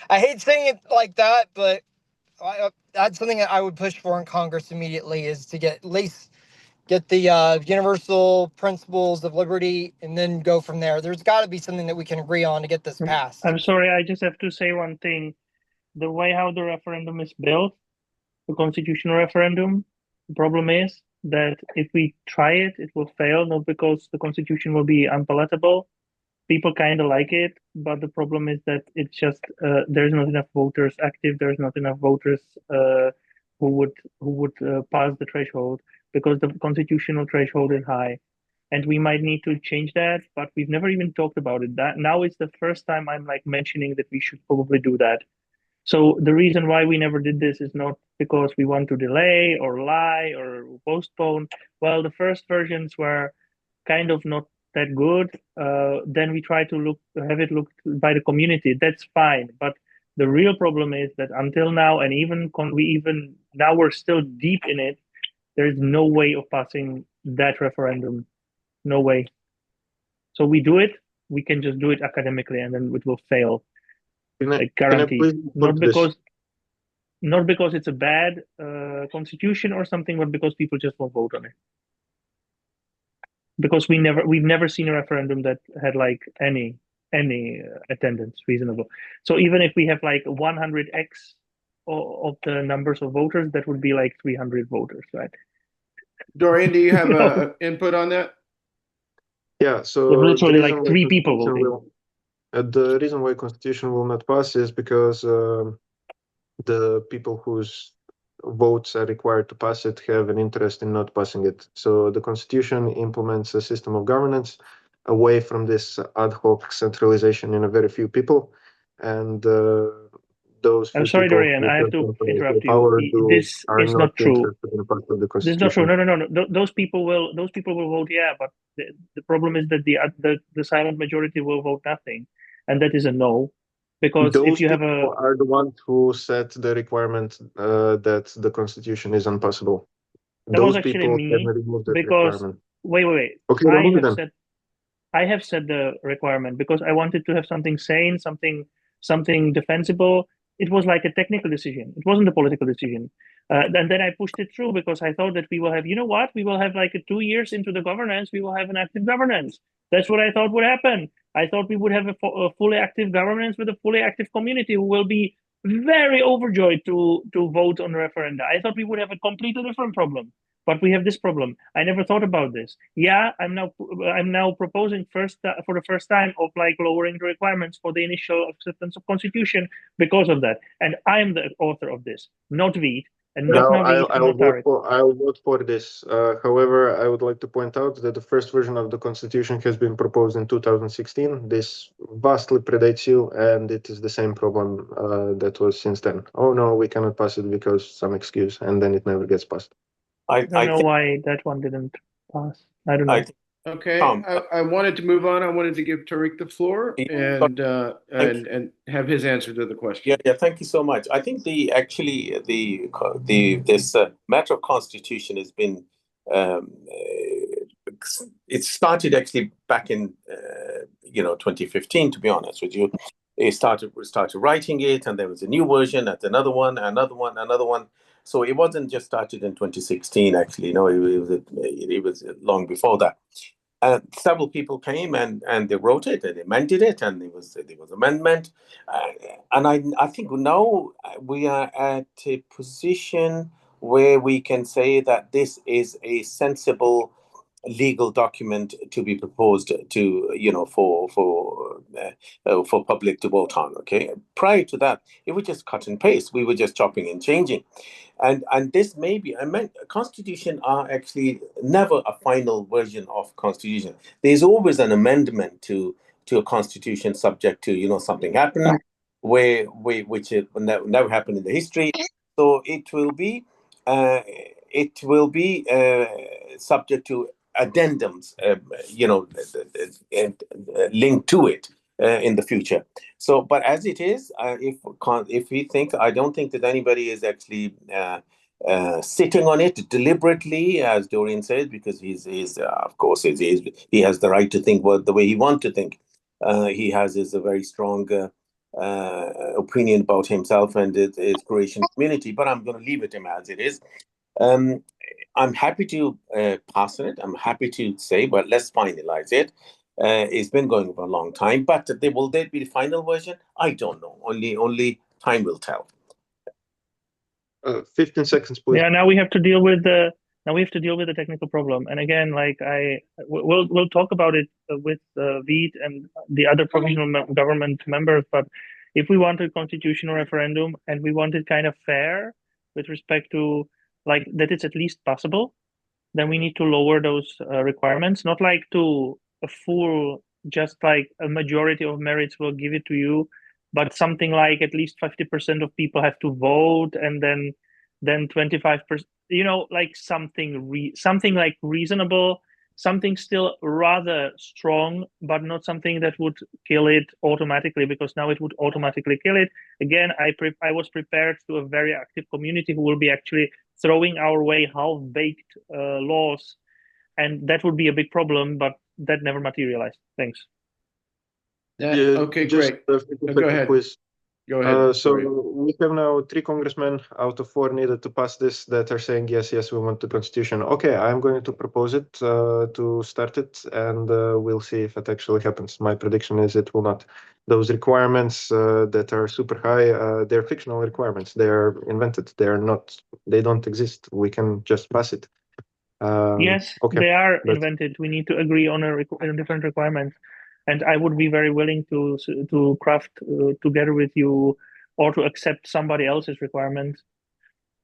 I hate saying it like that, but that's something that I would push for in Congress immediately, is to get at least get the universal principles of liberty, and then go from there. There's got to be something that we can agree on to get this passed. I'm sorry, I just have to say one thing. The way how the referendum is built, the constitutional referendum, the problem is that if we try it, it will fail, not because the constitution will be unpalatable. People kind of like it, but the problem is that it's just there's not enough voters active. There's not enough voters who would pass the threshold, because the constitutional threshold is high, and we might need to change that. But we've never even talked about it. That now is the first time I'm like mentioning that we should probably do that. So the reason why we never did this is not because we want to delay or lie or postpone. Well, the first versions were kind of not that good. Then we try to have it looked by the community. That's fine. But the real problem is that until now, and even now we're still deep in it, there is no way of passing that referendum. No way. So we do it. We can just do it academically, and then it will fail. Guaranteed. Not because it's a bad constitution or something, but because people just won't vote on it. Because we've never seen a referendum that had like any attendance reasonable. So even if we have like 100x of the numbers of voters, that would be like 300 voters, right? Dorian, do you have input on that? Yeah, so literally like 3 people will be. The reason why Constitution will not pass is because the people whose votes are required to pass it have an interest in not passing it. So the Constitution implements a system of governance away from this ad hoc centralization in a very few people, and those. I'm sorry, Dorian, I have to interrupt you. This is not true. This is not true. No. Those people will vote, yeah, but the problem is that the silent majority will vote nothing, and that is a no. Because those if you have are the ones who set the requirement that the Constitution is unpassable. That those was actually me, because requirement. Wait. Okay, I have set the requirement because I wanted to have something sane, something defensible. It was like a technical decision. It wasn't a political decision. And then I pushed it through because I thought that we will have, we will have like 2 years into the governance, we will have an active governance. That's what I thought would happen. I thought we would have a fully active governance with a fully active community who will be very overjoyed to vote on referenda. I thought we would have a completely different problem. But we have this problem. I never thought about this. Yeah, I'm now proposing for the first time of like lowering the requirements for the initial acceptance of constitution because of that. And I am the author of this, not Veet, and not Naveed. I'll vote for this. However, I would like to point out that the first version of the constitution has been proposed in 2016. This vastly predates you, and it is the same problem that was since then. Oh no, we cannot pass it because some excuse, and then it never gets passed. I don't know why that one didn't pass. I don't know. Okay, I wanted to move on. I wanted to give Tariq the floor and have his answer to the question. Yeah. Thank you so much. I think this matter of constitution has been it started actually back in 2015. To be honest with you, we started writing it, and there was a new version, and another one. So it wasn't just started in 2016. Actually, no, it was long before that. several people came and they wrote it and amended it, and there was amendment. And I think now we are at a position where we can say that this is a sensible legal document to be proposed to for public to vote on. Okay, prior to that, it was just cut and paste. We were just chopping and changing, and this may be. I meant constitution are actually never a final version of constitution. There's always an amendment to a constitution, subject to something happened which it never happened in the history. So it will be subject to addendums, linked to it in the future. So, but as it is, if we think, I don't think that anybody is actually sitting on it deliberately, as Dorian said, because he's of course he has the right to think the way he wants to think. He has a very strong opinion about himself and his Croatian community. But I'm going to leave it him as it is. I'm happy to pass on it. I'm happy to say, but let's finalize it. It's been going for a long time, but will there be the final version? I don't know. Only time will tell. 15 seconds, please. Yeah, now we have to deal with the technical problem. And again, we'll talk about it with Veet and the other provisional government members. But if we want a constitutional referendum and we want it kind of fair with respect to that it's at least possible, then we need to lower those requirements. Not to a full, just a majority of merits will give it to you, but something like at least 50% of people have to vote, and then 25%. Something like reasonable, something still rather strong, but not something that would kill it automatically, because now it would automatically kill it. Again, I was prepared to a very active community who will be actually throwing our way half-baked laws, and that would be a big problem, but that never materialized. Thanks. Okay, great. Go ahead. Please. Go ahead. So we have now 3 congressmen out of 4 needed to pass this that are saying yes, we want the constitution. Okay, I'm going to propose it to start it, and we'll see if it actually happens. My prediction is it will not. Those requirements that are super high, they're fictional requirements. They're invented. They don't exist. We can just pass it. Yes, okay. They are invented. We need to agree on a different requirement. And I would be very willing to craft together with you, or to accept somebody else's requirement,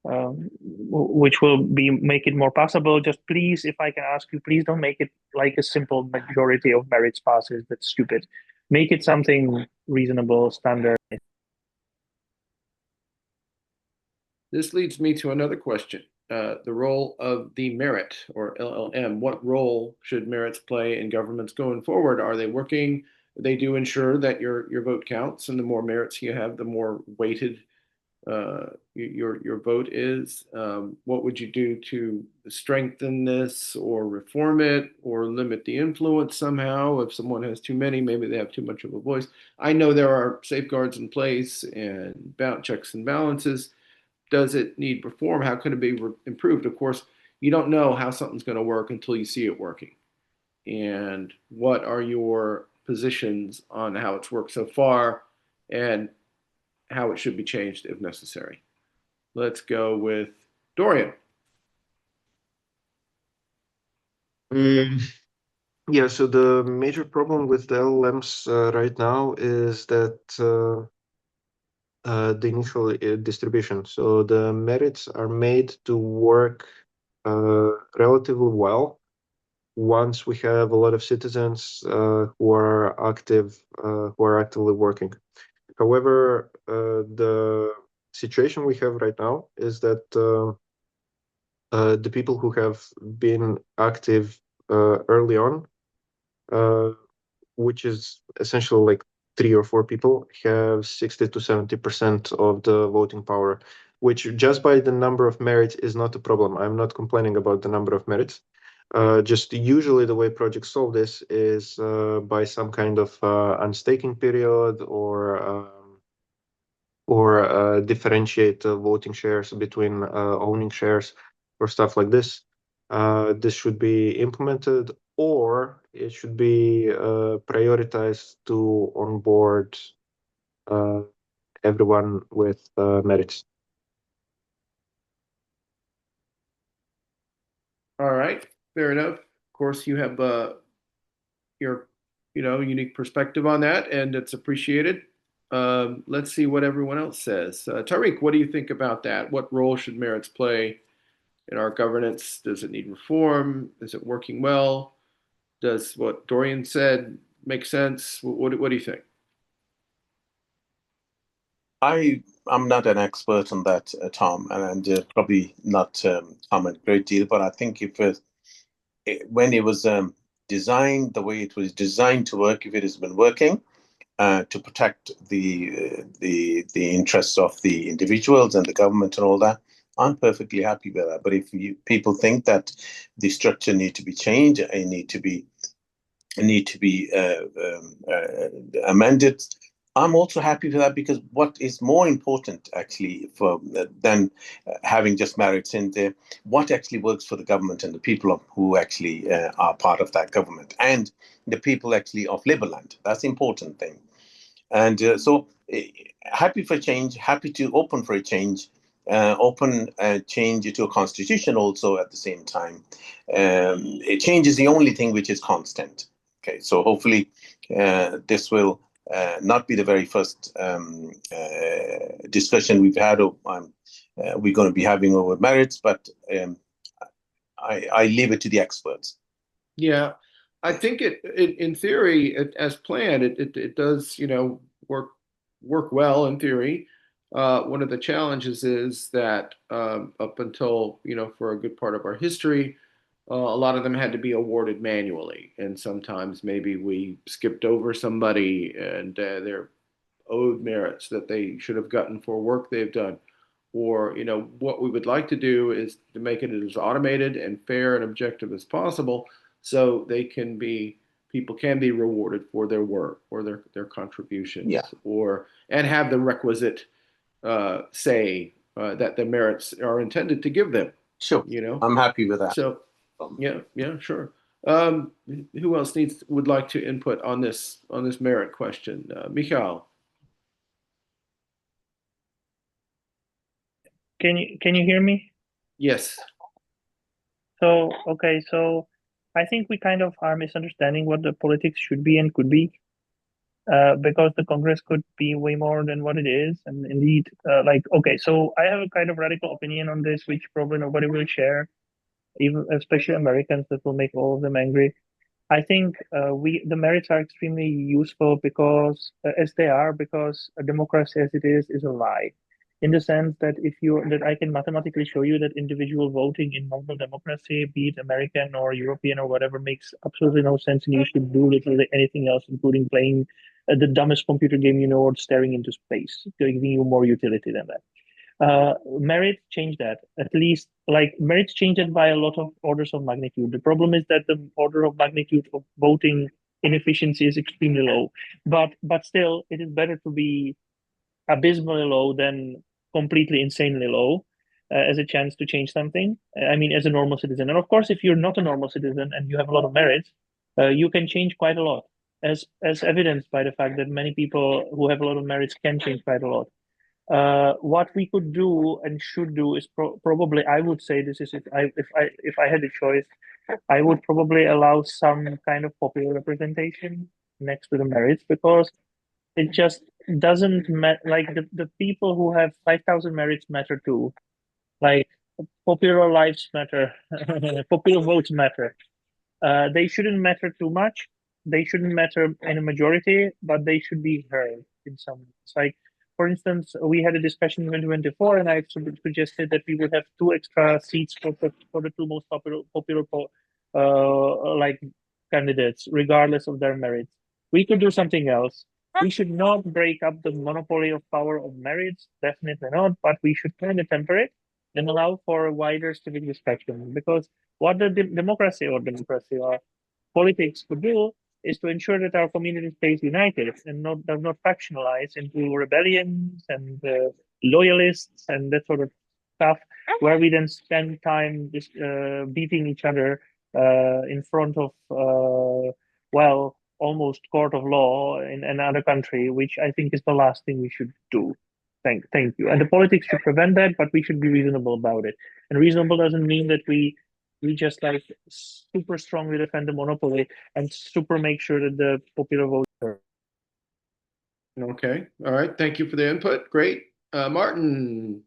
which will make it more possible. Just please, if I can ask you, please don't make it like a simple majority of merits passes. That's stupid. Make it something reasonable, standard. This leads me to another question. The role of the merit, or LLM. What role should merits play in governments going forward? Are they working? They do ensure that your vote counts, and the more merits you have, the more weighted your vote is. What would you do to strengthen this, or reform it, or limit the influence somehow? If someone has too many, maybe they have too much of a voice. I know there are safeguards in place and checks and balances. Does it need reform? How can it be improved? Of course, you don't know how something's going to work until you see it working. And what are your positions on how it's worked so far, and how it should be changed if necessary? Let's go with Dorian. Yeah, so the major problem with the LLMs right now is that the initial distribution. So the merits are made to work relatively well once we have a lot of citizens who are actively working. However, the situation we have right now is that the people who have been active early on, which is essentially 3 or 4 people, have 60 to 70% of the voting power, which just by the number of merits is not a problem. I'm not complaining about the number of merits. Just usually the way projects solve this is by some kind of unstaking period, or differentiate voting shares between owning shares or stuff like this. This should be implemented, or it should be prioritized to onboard everyone with merits. All right, fair enough. Of course, you have your unique perspective on that, and it's appreciated. Let's see what everyone else says. Tariq, what do you think about that? What role should merits play in our governance? Does it need reform? Is it working well? Does what Dorian said make sense? What do you think? I'm not an expert on that, Tom, and probably not comment a great deal. But I think if when it was designed the way it was designed to work, if it has been working to protect the interests of the individuals and the government and all that, I'm perfectly happy with that. But if people think that the structure need to be changed and need to be amended, I'm also happy with that, because what is more important actually than having just merits in there, what actually works for the government and the people who actually are part of that government and the people actually of Liberland. That's the important thing. And so happy for change, happy to open for a change, open change to a constitution also at the same time. A change is the only thing which is constant. Okay, so hopefully this will not be the very first discussion we've had. We're going to be having over merits, but I leave it to the experts. Yeah, I think it in theory, as planned, it does work well in theory. One of the challenges is that up until for a good part of our history, a lot of them had to be awarded manually, and sometimes maybe we skipped over somebody and they're owed merits that they should have gotten for work they've done. Or what we would like to do is to make it as automated and fair and objective as possible, so people can be rewarded for their work or their contributions, and have the requisite say that the merits are intended to give them. Sure, I'm happy with that. So yeah, sure. Who else would like to input on this merit question? Michal. Can you hear me? Yes. So I think we kind of are misunderstanding what the politics should be and could be, because the Congress could be way more than what it is. And indeed, so I have a kind of radical opinion on this, which probably nobody will share, even especially Americans, that will make all of them angry. I think the merits are extremely useful because a democracy as it is a lie, in the sense that that I can mathematically show you that individual voting in normal democracy, be it American or European or whatever, makes absolutely no sense, and you should do literally anything else, including playing the dumbest computer game you know or staring into space, giving you more utility than that. Merit changed that. At least, merits changed it by a lot of orders of magnitude. The problem is that the order of magnitude of voting inefficiency is extremely low. But still, it is better to be abysmally low than completely insanely low, as a chance to change something. I mean, as a normal citizen. And of course, if you're not a normal citizen and you have a lot of merits, you can change quite a lot, as evidenced by the fact that many people who have a lot of merits can change quite a lot. What we could do and should do is probably, I would say, this is if I had a choice, I would probably allow some kind of popular representation next to the merits, because it just doesn't matter. Like the people who have 5,000 merits matter too. Like popular lives matter, popular votes matter. They shouldn't matter too much. They shouldn't matter in a majority, but they should be heard in some ways. Like, for instance, we had a discussion in 2024, and I suggested that we would have 2 extra seats for the 2 most popular candidates, regardless of their merits. We could do something else. We should not break up the monopoly of power of merits, definitely not, but we should kind of temper it and allow for a wider civic discussion, because what the democracy or politics could do is to ensure that our community stays united and does not factionalize into rebellions and loyalists and that sort of stuff, where we then spend time beating each other in front of well, almost court of law in another country, which I think is the last thing we should do. Thank you. And the politics should prevent that, but we should be reasonable about it. And reasonable doesn't mean that we just like super strongly defend the monopoly and super make sure that the popular vote. Okay. All right. Thank you for the input. Great. Martin,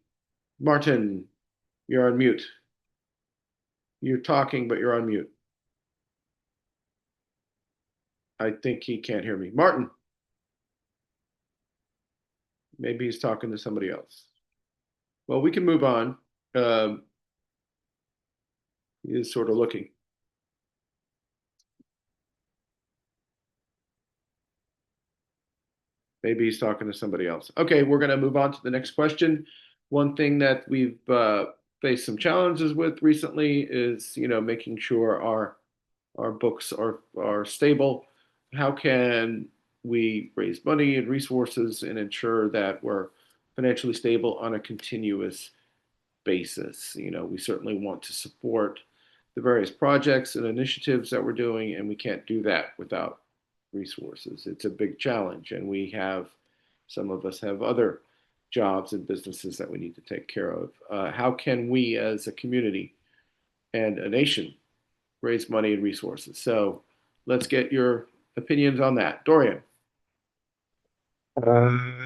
you're on mute. You're talking, but you're on mute. I think he can't hear me. Martin. Maybe he's talking to somebody else. Well, we can move on. He is sort of looking. Maybe he's talking to somebody else. Okay, we're going to move on to the next question. One thing that we've faced some challenges with recently is, making sure our books are stable. How can we raise money and resources and ensure that we're financially stable on a continuous basis? We certainly want to support the various projects and initiatives that we're doing, and we can't do that without resources. It's a big challenge, and some of us have other jobs and businesses that we need to take care of. How can we as a community and a nation raise money and resources? So let's get your opinions on that. Dorian.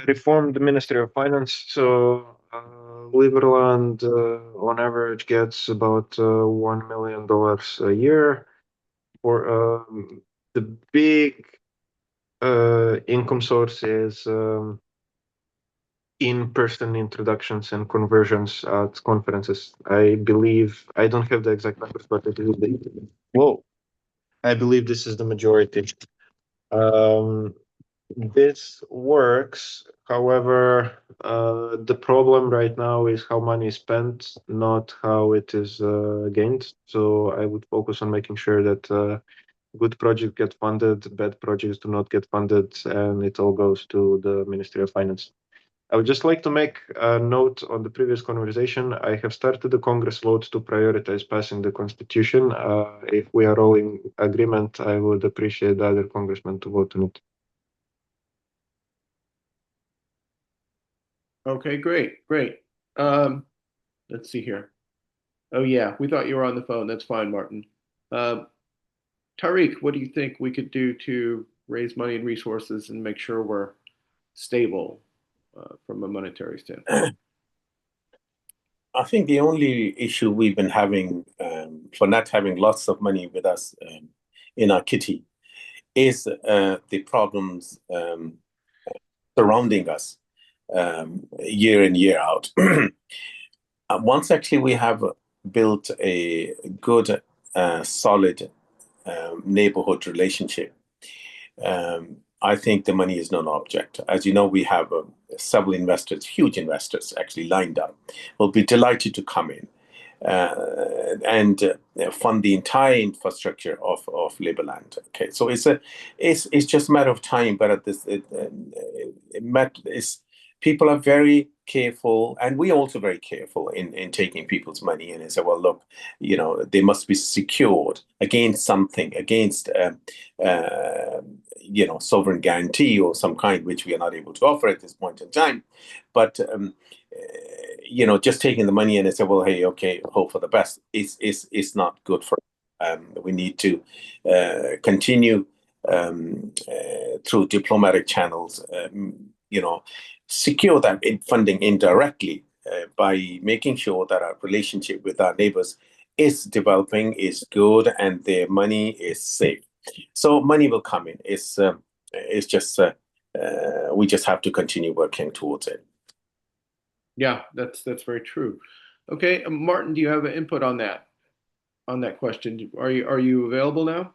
Reform the Ministry of Finance. So Liberland on average gets about $1 million a year. For the big income source is in-person introductions and conversions at conferences. I believe, I don't have the exact numbers, but I believe this is the majority. This works. However, the problem right now is how money is spent, not how it is gained. So I would focus on making sure that good projects get funded, bad projects do not get funded, and it all goes to the Ministry of Finance. I would just like to make a note on the previous conversation. I have started the Congress vote to prioritize passing the Constitution. If we are all in agreement, I would appreciate the other congressmen to vote on it. Okay, great. Let's see here. Oh yeah, we thought you were on the phone. That's fine, Martin. Tariq, what do you think we could do to raise money and resources and make sure we're stable from a monetary standpoint? I think the only issue we've been having for not having lots of money with us in our kitty is the problems surrounding us year in, year out. Once actually we have built a good, solid neighborhood relationship, I think the money is not an object. As you know, we have several investors, huge investors actually lined up. We'll be delighted to come in and fund the entire infrastructure of Liberland. Okay, so it's just a matter of time. But at this, people are very careful, and we're also very careful in taking people's money. And they say, well, look, they must be secured against something, against sovereign guarantee or some kind, which we are not able to offer at this point in time. But just taking the money and they say, well, hey, okay, hope for the best. It's not good for. We need to continue through diplomatic channels. Secure that funding indirectly by making sure that our relationship with our neighbors is developing, is good, and their money is safe. So money will come in. It's just we just have to continue working towards it. Yeah, that's very true. Okay, Martin, do you have an input on that question? Are you available now?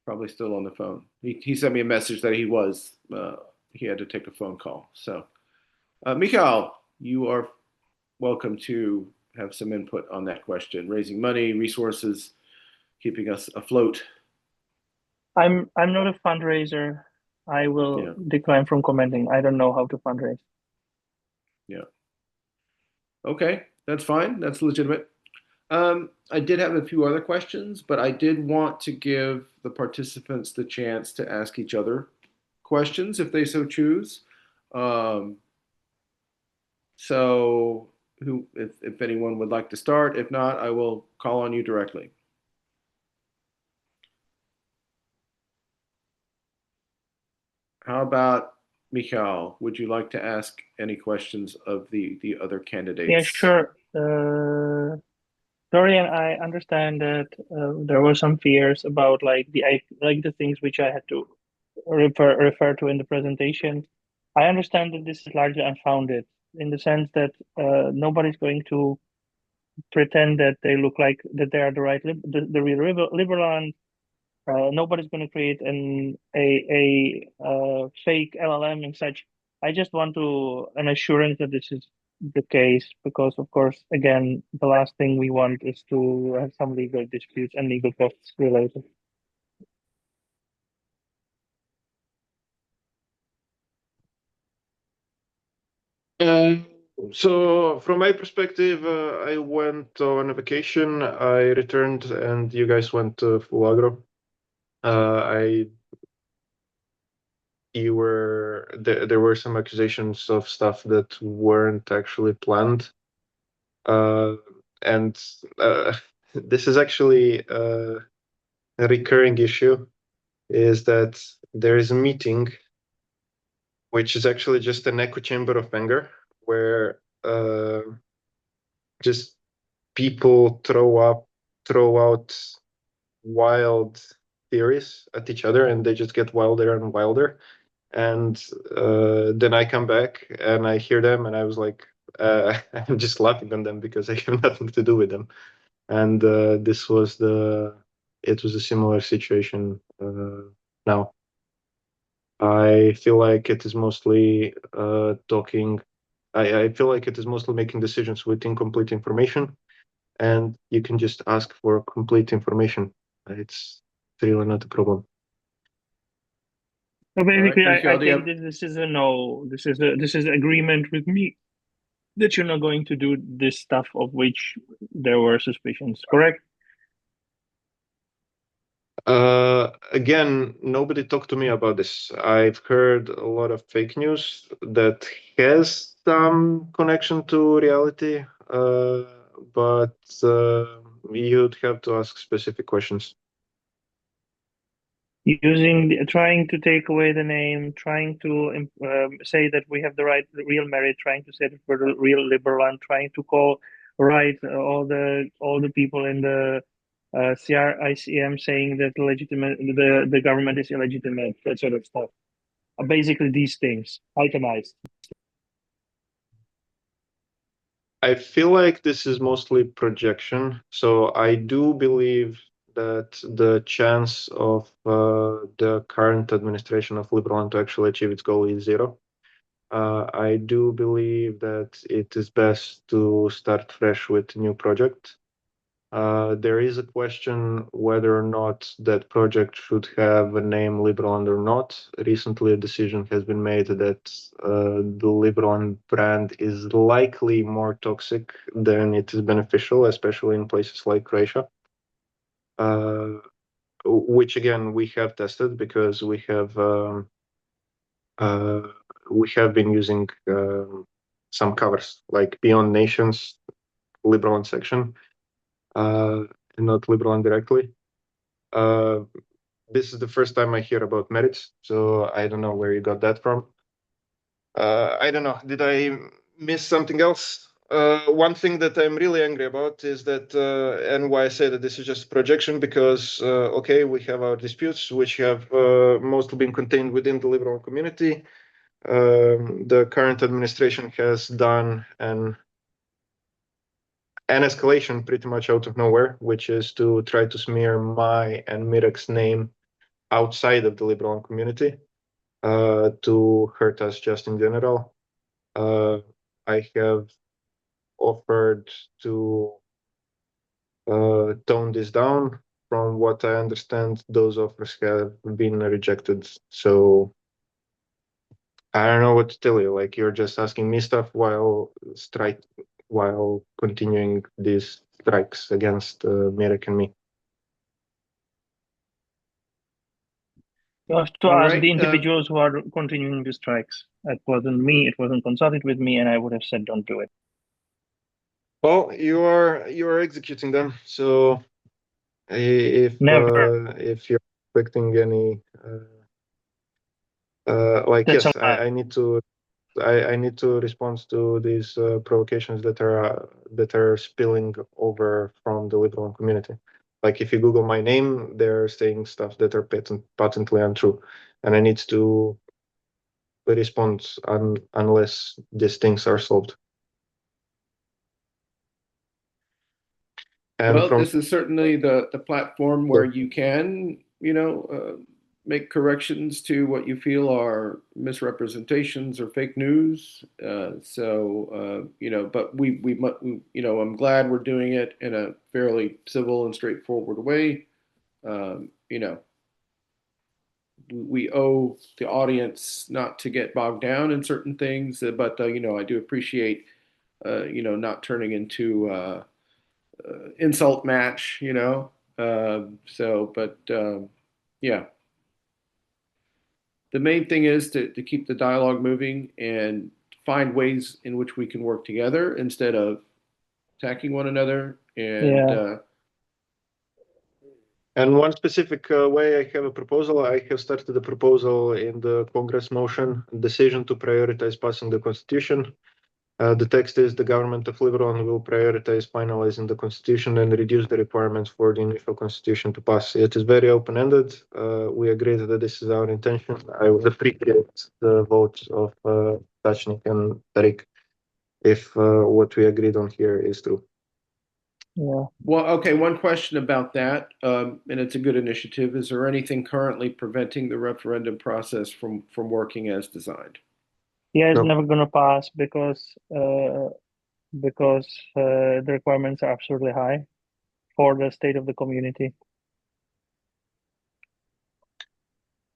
Probably still on the phone. He sent me a message that he had to take a phone call. So, Mikhail, you are welcome to have some input on that question. Raising money, resources, keeping us afloat. I'm not a fundraiser. I will decline from commenting. I don't know how to fundraise. Yeah. Okay. That's fine. That's legitimate. I did have a few other questions, but I did want to give the participants the chance to ask each other questions if they so choose. Um, so, if anyone would like to start, if not, I will call on you directly. How about Michal? Would you like to ask any questions of the other candidates? Yeah, sure. Dorian, I understand that there were some fears about like the things which I had to refer to in the presentation. I understand that this is largely unfounded in the sense that nobody's going to pretend that they look like that they are the right the real Liberland. Nobody's going to create a fake LLM and such. I just want an assurance that this is the case because, of course, again, the last thing we want is to have some legal disputes and legal costs related. So from my perspective, I went on a vacation. I returned, and you guys went to full agro. There were some accusations of stuff that weren't actually planned, and this is actually a recurring issue. Is that there is a meeting, which is actually just an echo chamber of anger, where just people throw out wild theories at each other, and they just get wilder and wilder. And then I come back and I hear them, and I was like, I'm just laughing on them because I have nothing to do with them. And it was a similar situation now. I feel like it is mostly talking. I feel like it is mostly making decisions with incomplete information, and you can just ask for complete information. It's really not a problem. So basically, Right, I Michal, think this is a no. This is agreement with me that you're not going to do this stuff of which there were suspicions. Correct? Again, nobody talked to me about this. I've heard a lot of fake news that has some connection to reality, but you'd have to ask specific questions. Trying to take away the name, trying to say that we have the real merit, trying to say that we're the real Liberland, trying to call right all the people in the CRICM saying that the government is illegitimate, that sort of stuff. Basically, these things itemized. I feel like this is mostly projection. So I do believe that the chance of the current administration of Liberland to actually achieve its goal is zero. I do believe that it is best to start fresh with a new project. There is a question whether or not that project should have a name Liberland or not. Recently, a decision has been made that the Liberland brand is likely more toxic than it is beneficial, especially in places like Croatia. Which again we have tested because we have been using some covers like Beyond Nations, Liberland section, and not Liberland directly. This is the first time I hear about merits, so I don't know where you got that from. I don't know. Did I miss something else? One thing that I'm really angry about is that, and why I say that this is just projection, because, okay, we have our disputes, which have mostly been contained within the liberal community. The current administration has done an escalation pretty much out of nowhere, which is to try to smear my and Mirek's name outside of the liberal community to hurt us just in general. I have offered to tone this down. From what I understand, those offers have been rejected. So I don't know what to tell you. Like, you're just asking me stuff while while continuing these strikes against Mirek and me. You have to All ask right, the individuals who are continuing the strikes. It wasn't me. It wasn't consulted with me, and I would have said, "Don't do it." Well, you are executing them. So if Never. if you're expecting any like, That's a yes, lie. I need to I need to respond to these provocations that are spilling over from the Liberland community. Like if you Google my name, they're saying stuff that are patently untrue, and I need to respond unless these things are solved. And well, from this is certainly the platform where you can, make corrections to what you feel are misrepresentations or fake news. But I'm glad we're doing it in a fairly civil and straightforward way. Um, you know, we owe the audience not to get bogged down in certain things, but I do appreciate, not turning into insult match, yeah, the main thing is to keep the dialogue moving and find ways in which we can work together instead of attacking one another. Yeah. And one specific way I have a proposal. I have started a proposal in the Congress motion decision to prioritize passing the Constitution. The text is the government of Liberland will prioritize finalizing the Constitution and reduce the requirements for the initial Constitution to pass. It is very open-ended. We agree that this is our intention. I would appreciate the votes of Tachnik and Tariq if what we agreed on here is true. Yeah. Well, okay, one question about that, and it's a good initiative. Is there anything currently preventing the referendum process from working as designed? Yeah, it's No. never going to pass because the requirements are absolutely high for the state of the community.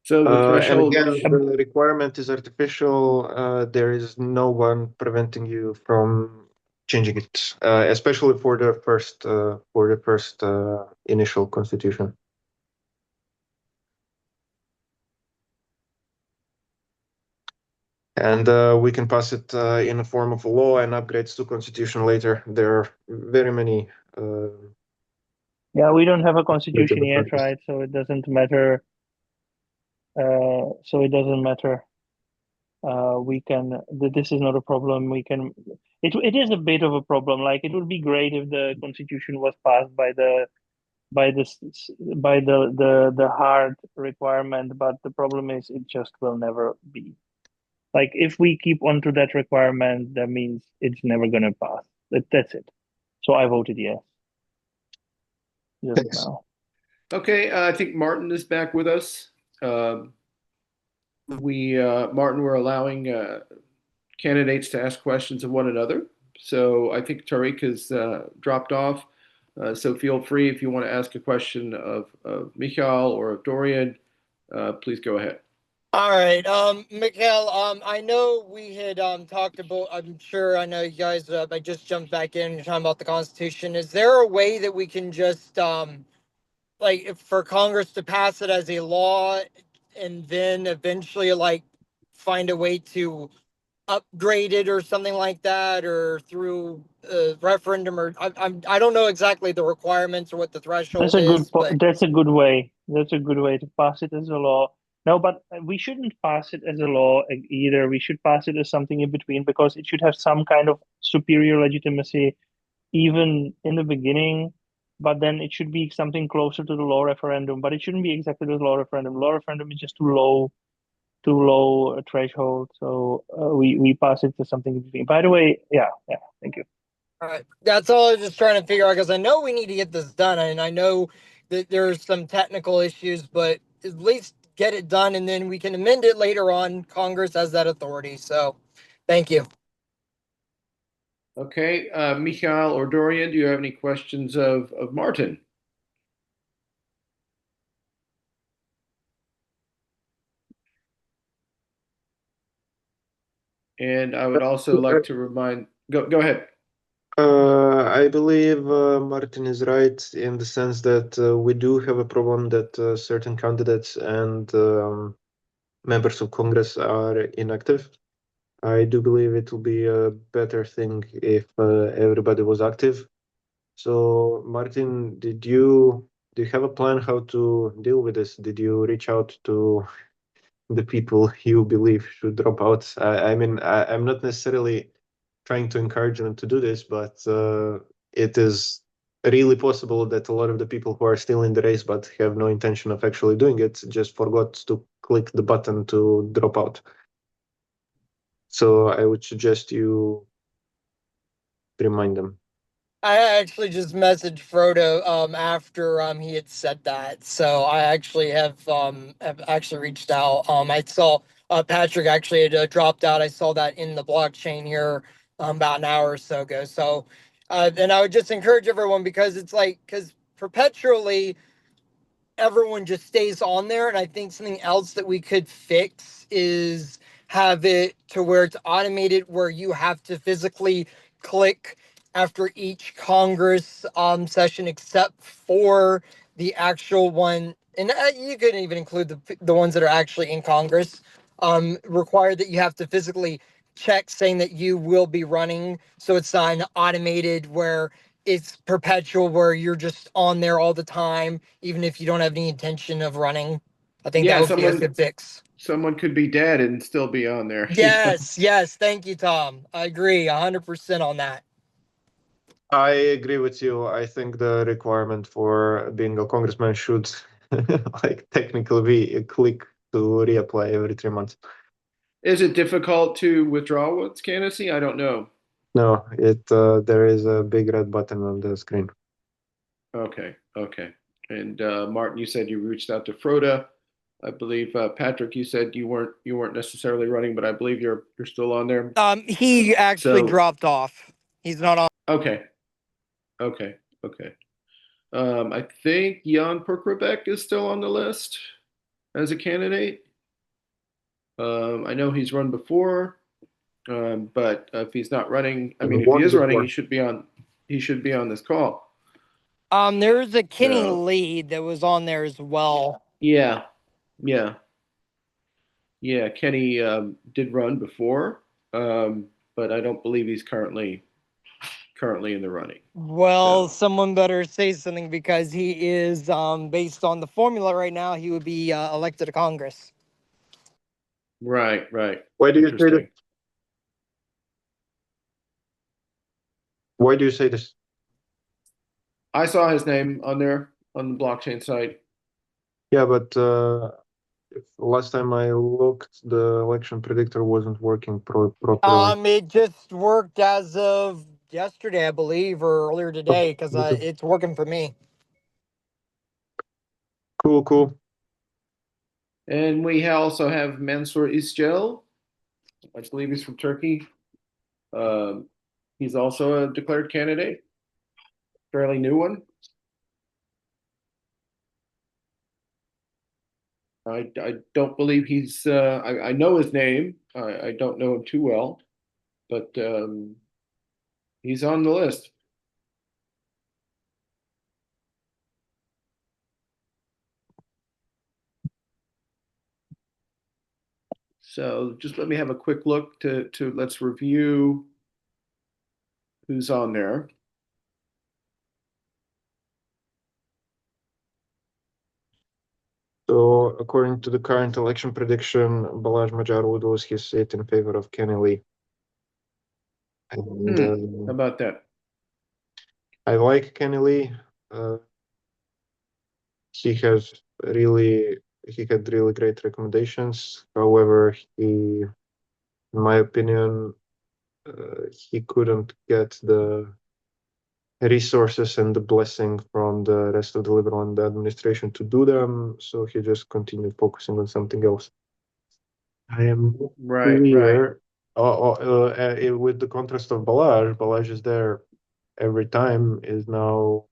So the And threshold. again, the requirement is artificial. There is no one preventing you from changing it, especially for the first initial constitution. And we can pass it in a form of a law and upgrades to constitution later. There are very many. Yeah, we don't have a constitution yet, differences. right? So it doesn't matter. So it doesn't matter. We can. This is not a problem. We can. It is a bit of a problem. Like it would be great if the constitution was passed by the hard requirement, but the problem is it just will never be. Like if we keep on to that requirement, that means it's never gonna pass. That's it. So I voted yes. Just Thanks. now. Okay, I think Martin is back with us. Martin, we're allowing candidates to ask questions of one another. So I think Tariq has dropped off. So feel free if you want to ask a question of Michal or of Dorian, please go ahead. All right, Mikhail, I know we had talked about, I'm sure I know you guys, I just jumped back in, you're talking about the Constitution. Is there a way that we can just, like, for Congress to pass it as a law and then eventually, like, find a way to upgrade it or something like that, or through a referendum, or I don't know exactly the requirements or what the threshold is, but That's a good way. That's a good way to pass it as a law. No, but we shouldn't pass it as a law either. We should pass it as something in between because it should have some kind of superior legitimacy, even in the beginning. But then it should be something closer to the law referendum. But it shouldn't be exactly the law referendum. Law referendum is just too low a threshold. So we pass it to something in between. By the way, yeah, thank you. all right, that's all I was just trying to figure out because I know we need to get this done, and I know that there's some technical issues, but at least get it done, and then we can amend it later on. Congress has that authority, so thank you. Okay, Michal or Dorian, do you have any questions of Martin? And I would also like to remind, go ahead. I believe Martin is right in the sense that we do have a problem that certain candidates and members of Congress are inactive. I do believe it will be a better thing if everybody was active. So, Martin, do you have a plan how to deal with this? Did you reach out to the people you believe should drop out? I mean, I'm not necessarily trying to encourage them to do this, but it is really possible that a lot of the people who are still in the race but have no intention of actually doing it just forgot to click the button to drop out. So I would suggest you remind them. I actually just messaged Frodo after he had said that. So I actually have actually reached out. I saw Patrick actually had dropped out. I saw that in the blockchain here about an hour or so ago. So and I would just encourage everyone because it's like because perpetually everyone just stays on there. And I think something else that we could fix is have it to where it's automated, where you have to physically click after each Congress session, except for the actual one. And you could even include the ones that are actually in Congress. Require that you have to physically check saying that you will be running. So it's not an automated where it's perpetual where you're just on there all the time, even if you don't have any intention of running. I think that Yeah, would be a good fix. someone could be dead and still be on there. Yes, yes. Thank you, Tom. I agree 100% on that. I agree with you. I think the requirement for being a congressman should like technically be a click to reapply every 3 months. Is it difficult to withdraw one's candidacy? I don't know. No, there is a big red button on the screen. Okay, okay. And Martin, you said you reached out to Froda. I believe Patrick, you said you weren't necessarily running, but I believe you're still on there. He actually So dropped off. He's not on. okay, okay, okay. I think Jan Perkrobek is still on the list as a candidate. I know he's run before, but if he's not running, I mean, if he Won is running, before. he should be on. He should be on this call. There's a Kenny So Lee that was on there as well. yeah, yeah, yeah. Kenny did run before, but I don't believe he's currently in the running. Well, So someone better say something because he is, based on the formula right now, he would be elected to Congress. right, right. Why do you say this? Interesting. Why do you say this? I saw his name on there on the blockchain site. Yeah, but last time I looked, the election predictor wasn't working properly. It just worked as of yesterday, I believe, or earlier today, because it's working for me. Cool, cool. And we also have Mansour Isgel. I believe he's from Turkey. He's also a declared candidate, fairly new one. I don't believe he's. I know his name. I don't know him too well, but he's on the list. So just let me have a quick look to let's review who's on there. So, according to the current election prediction, Balazs Magyar would lose his seat in favor of Kenny Lee. And How about that? I like Kenny Lee. He had really great recommendations. However, in my opinion, he couldn't get the resources and the blessing from the rest of the Liberland administration to do them. So he just continued focusing on something else. I am Right, clear. With the contrast of Balazs is there every time, is now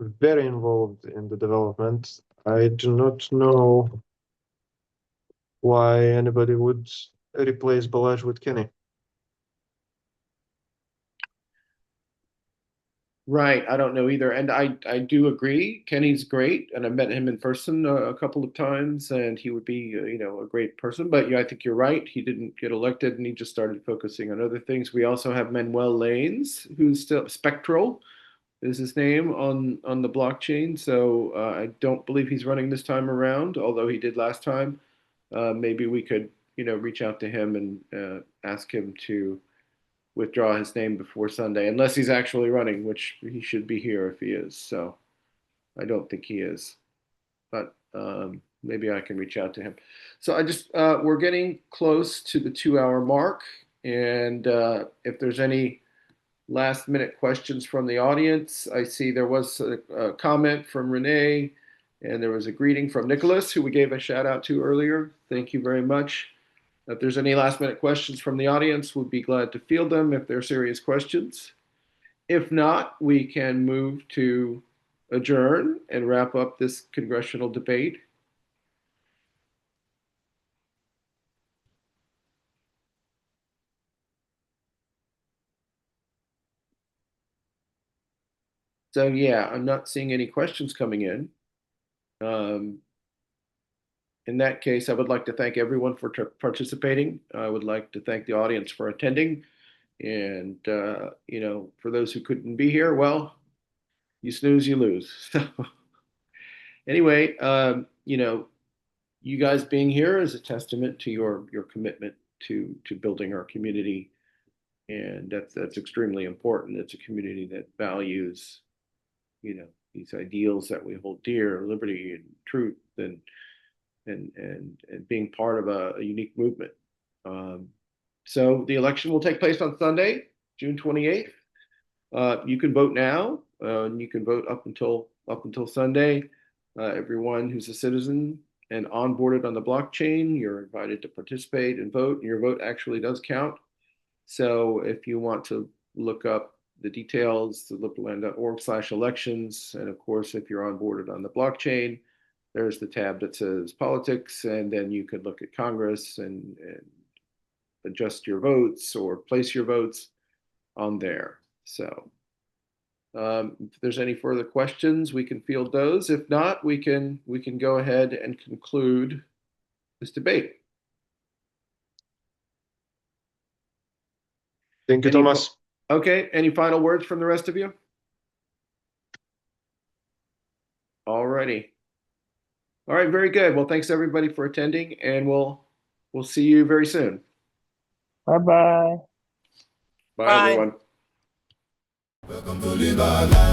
very involved in the development. I do not know why anybody would replace Balazs with Kenny. Right. I don't know either. And I do agree. Kenny's great. And I met him in person a couple of times, and he would be, a great person. But yeah, I think you're right. He didn't get elected and he just started focusing on other things. We also have Manuel Lanes, who's still Spectral is his name on the blockchain. So I don't believe he's running this time around, although he did last time. Maybe we could, reach out to him and ask him to withdraw his name before Sunday, unless he's actually running, which he should be here if he is. So I don't think he is, but maybe I can reach out to him. So we're getting close to the 2 hour mark. And if there's any last minute questions from the audience, I see there was a comment from Renee and there was a greeting from Nicholas, who we gave a shout out to earlier. Thank you very much. If there's any last minute questions from the audience, we'd be glad to field them if they're serious questions. If not, we can move to adjourn and wrap up this congressional debate. So yeah, I'm not seeing any questions coming in. In that case, I would like to thank everyone for participating. I would like to thank the audience for attending. And, for those who couldn't be here, well, you snooze, you lose. So anyway, you guys being here is a testament to your commitment to building our community. And that's extremely important. It's a community that values, these ideals that we hold dear, liberty and truth, and being part of a unique movement. So the election will take place on Sunday, June 28th. You can vote now, and you can vote up until Sunday. Everyone who's a citizen and onboarded on the blockchain, you're invited to participate and vote, and your vote actually does count. So if you want to look up the details, the liberland.org/elections, and of course, if you're onboarded on the blockchain, there's the tab that says politics, and then you could look at Congress and adjust your votes or place your votes on there. So if there's any further questions, we can field those. If not, we can go ahead and conclude this debate. Thank you, Thomas. Okay, any final words from the rest of you? All righty. All right, very good. Well, thanks everybody for attending, and we'll see you very soon. Bye-bye. Bye, everyone. Welcome to Liberland.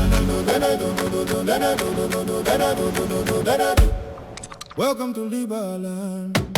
Welcome to Liberland.